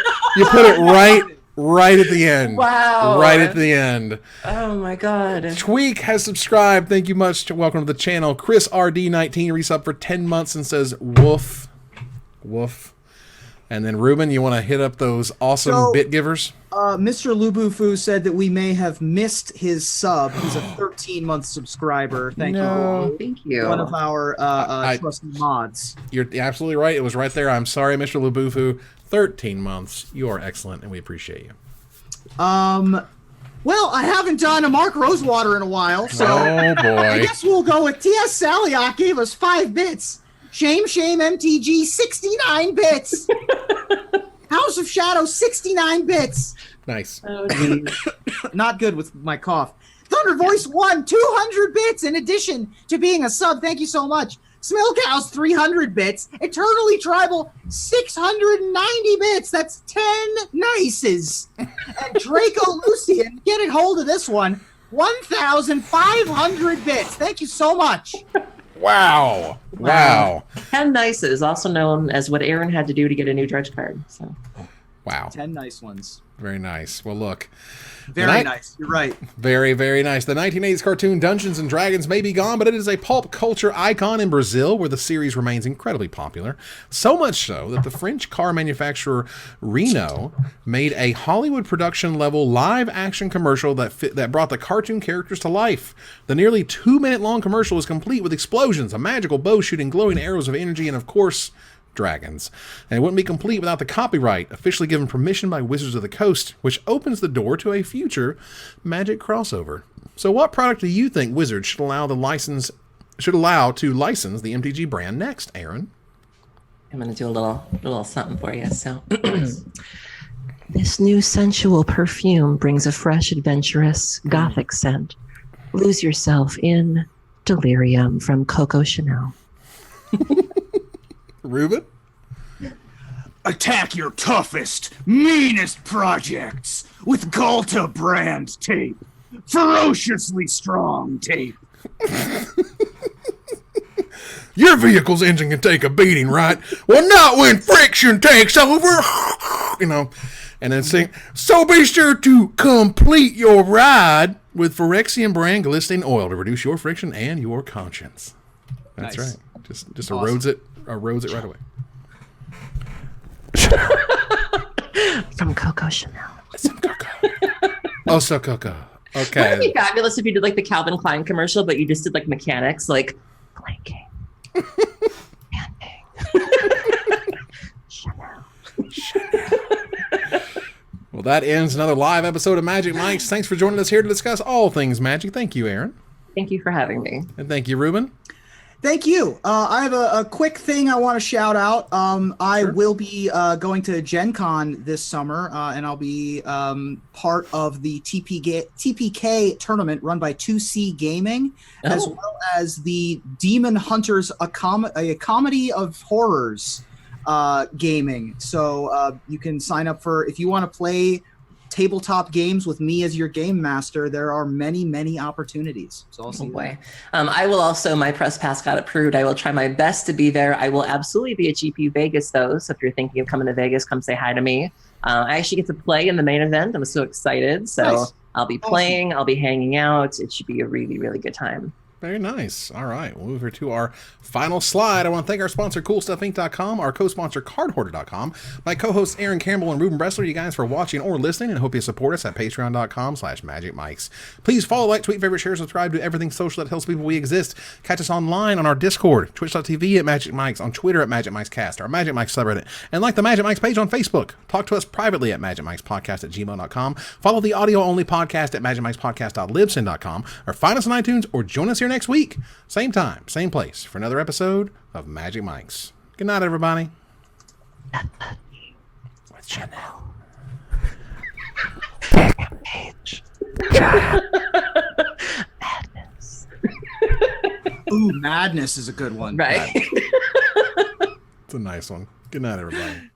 right at the end. Wow. Right at the end. Oh my God. Tweak has subscribed. Thank you much. Welcome to the channel. Chris RD19 resub for 10 months and says woof, woof. And then Reuben, you want to hit up those awesome bit givers? Mr. Lubufu said that we may have missed his sub. He's a 13-month subscriber. Thank you. One of our trusted mods. You're absolutely right. It was right there. I'm sorry, Mr. Lubufu. 13 months. You are excellent, and we appreciate you. Well, I haven't done a Mark Rosewater in a while, so oh boy. I guess we'll go with T.S. Saliak gave us 5 bits. Shame MTG 69 bits. House of Shadow 69 bits. Nice. Oh, not good with my cough. Thunder Voice 1, 200 bits in addition to being a sub. Thank you so much. Smilkhouse, 300 bits. Eternally Tribal, 690 bits. That's 10 nices. And Draco Lucian, get it hold of this one, 1,500 bits. Thank you so much. Wow. Wow. 10 nices, also known as what Erin had to do to get a new dredge card. So. Wow. 10 nice ones. Very nice. Well, look. Very nice. You're right. Very, very nice. The 1980s cartoon Dungeons and Dragons may be gone, but it is a pulp culture icon in Brazil where the series remains incredibly popular. So much so that the French car manufacturer Renault made a Hollywood production level live action commercial that brought the cartoon characters to life. The nearly 2-minute long commercial is complete with explosions, a magical bow shooting glowing arrows of energy, and of course, dragons. And it wouldn't be complete without the copyright, officially given permission by Wizards of the Coast, which opens the door to a future Magic crossover. So what product do you think Wizards should allow to license the MTG brand next, Erin? I'm going to do a little something for you. So this new sensual perfume brings a fresh, adventurous, gothic scent. Lose yourself in delirium from Coco Chanel. Reuben? Attack your toughest, meanest projects with Galta brand tape. Ferociously strong tape. Your vehicle's engine can take a beating, right? Well, not when friction takes over. And then sing, so be sure to complete your ride with Phyrexian brand glistening oil to reduce your friction and your conscience. That's Nice. right. Just Awesome. erodes it right away. From Coco Chanel. Some cocoa. Oh, so cocoa. Wouldn't it be Okay. fabulous if you did like the Calvin Klein commercial, but you just did like mechanics, like blanking, handing, Chanel. Well, that ends another live episode of Magic Mics. Thanks for joining us here to discuss all things Magic. Thank you, Erin. Thank you for having me. And thank you, Reuben. Thank you. I have a quick thing I want to shout out. I will be going to Gen Con this summer, and I'll be part of the TPK tournament run by 2C Gaming, as well as the Demon Hunters, a comedy of horrors gaming. So you can sign up for, if you want to play tabletop games with me as your game master, there are many opportunities. So I'll see you boy. I will also, my press pass got approved. I will try my best to be there. I will absolutely be at GP Vegas though. So if you're thinking of coming to Vegas, come say hi to me. I actually get to play in the main event. I'm so excited. So Nice. I'll be playing, I'll be hanging out. It should be a really, really good time. Very nice. All right. We'll move here to our final slide. I want to thank our sponsor, CoolStuffInc.com, our co-sponsor, CardHoarder.com, my co-hosts, Erin Campbell and Reuben Bressler, you guys for watching or listening, and hope you support us at Patreon.com/MagicMics. Please follow, like, tweet, favorite, share, subscribe to everything social that tells people we exist. Catch us online on our Discord, Twitch.tv at Magic Mics, on Twitter at Magic Mics Cast, our Magic Mics subreddit, and like the Magic Mics page on Facebook. Talk to us privately at MagicMicspodcast@gmail.com. Follow the audio-only podcast at MagicMicspodcast.libsyn.com, or find us on iTunes, or join us here next week. Same time, same place, for another episode of Magic Mics. Good night, everybody. With Chanel. Mage. Agnes. Ooh, Madness is a good one. Right. It's a nice one. Good night, everybody.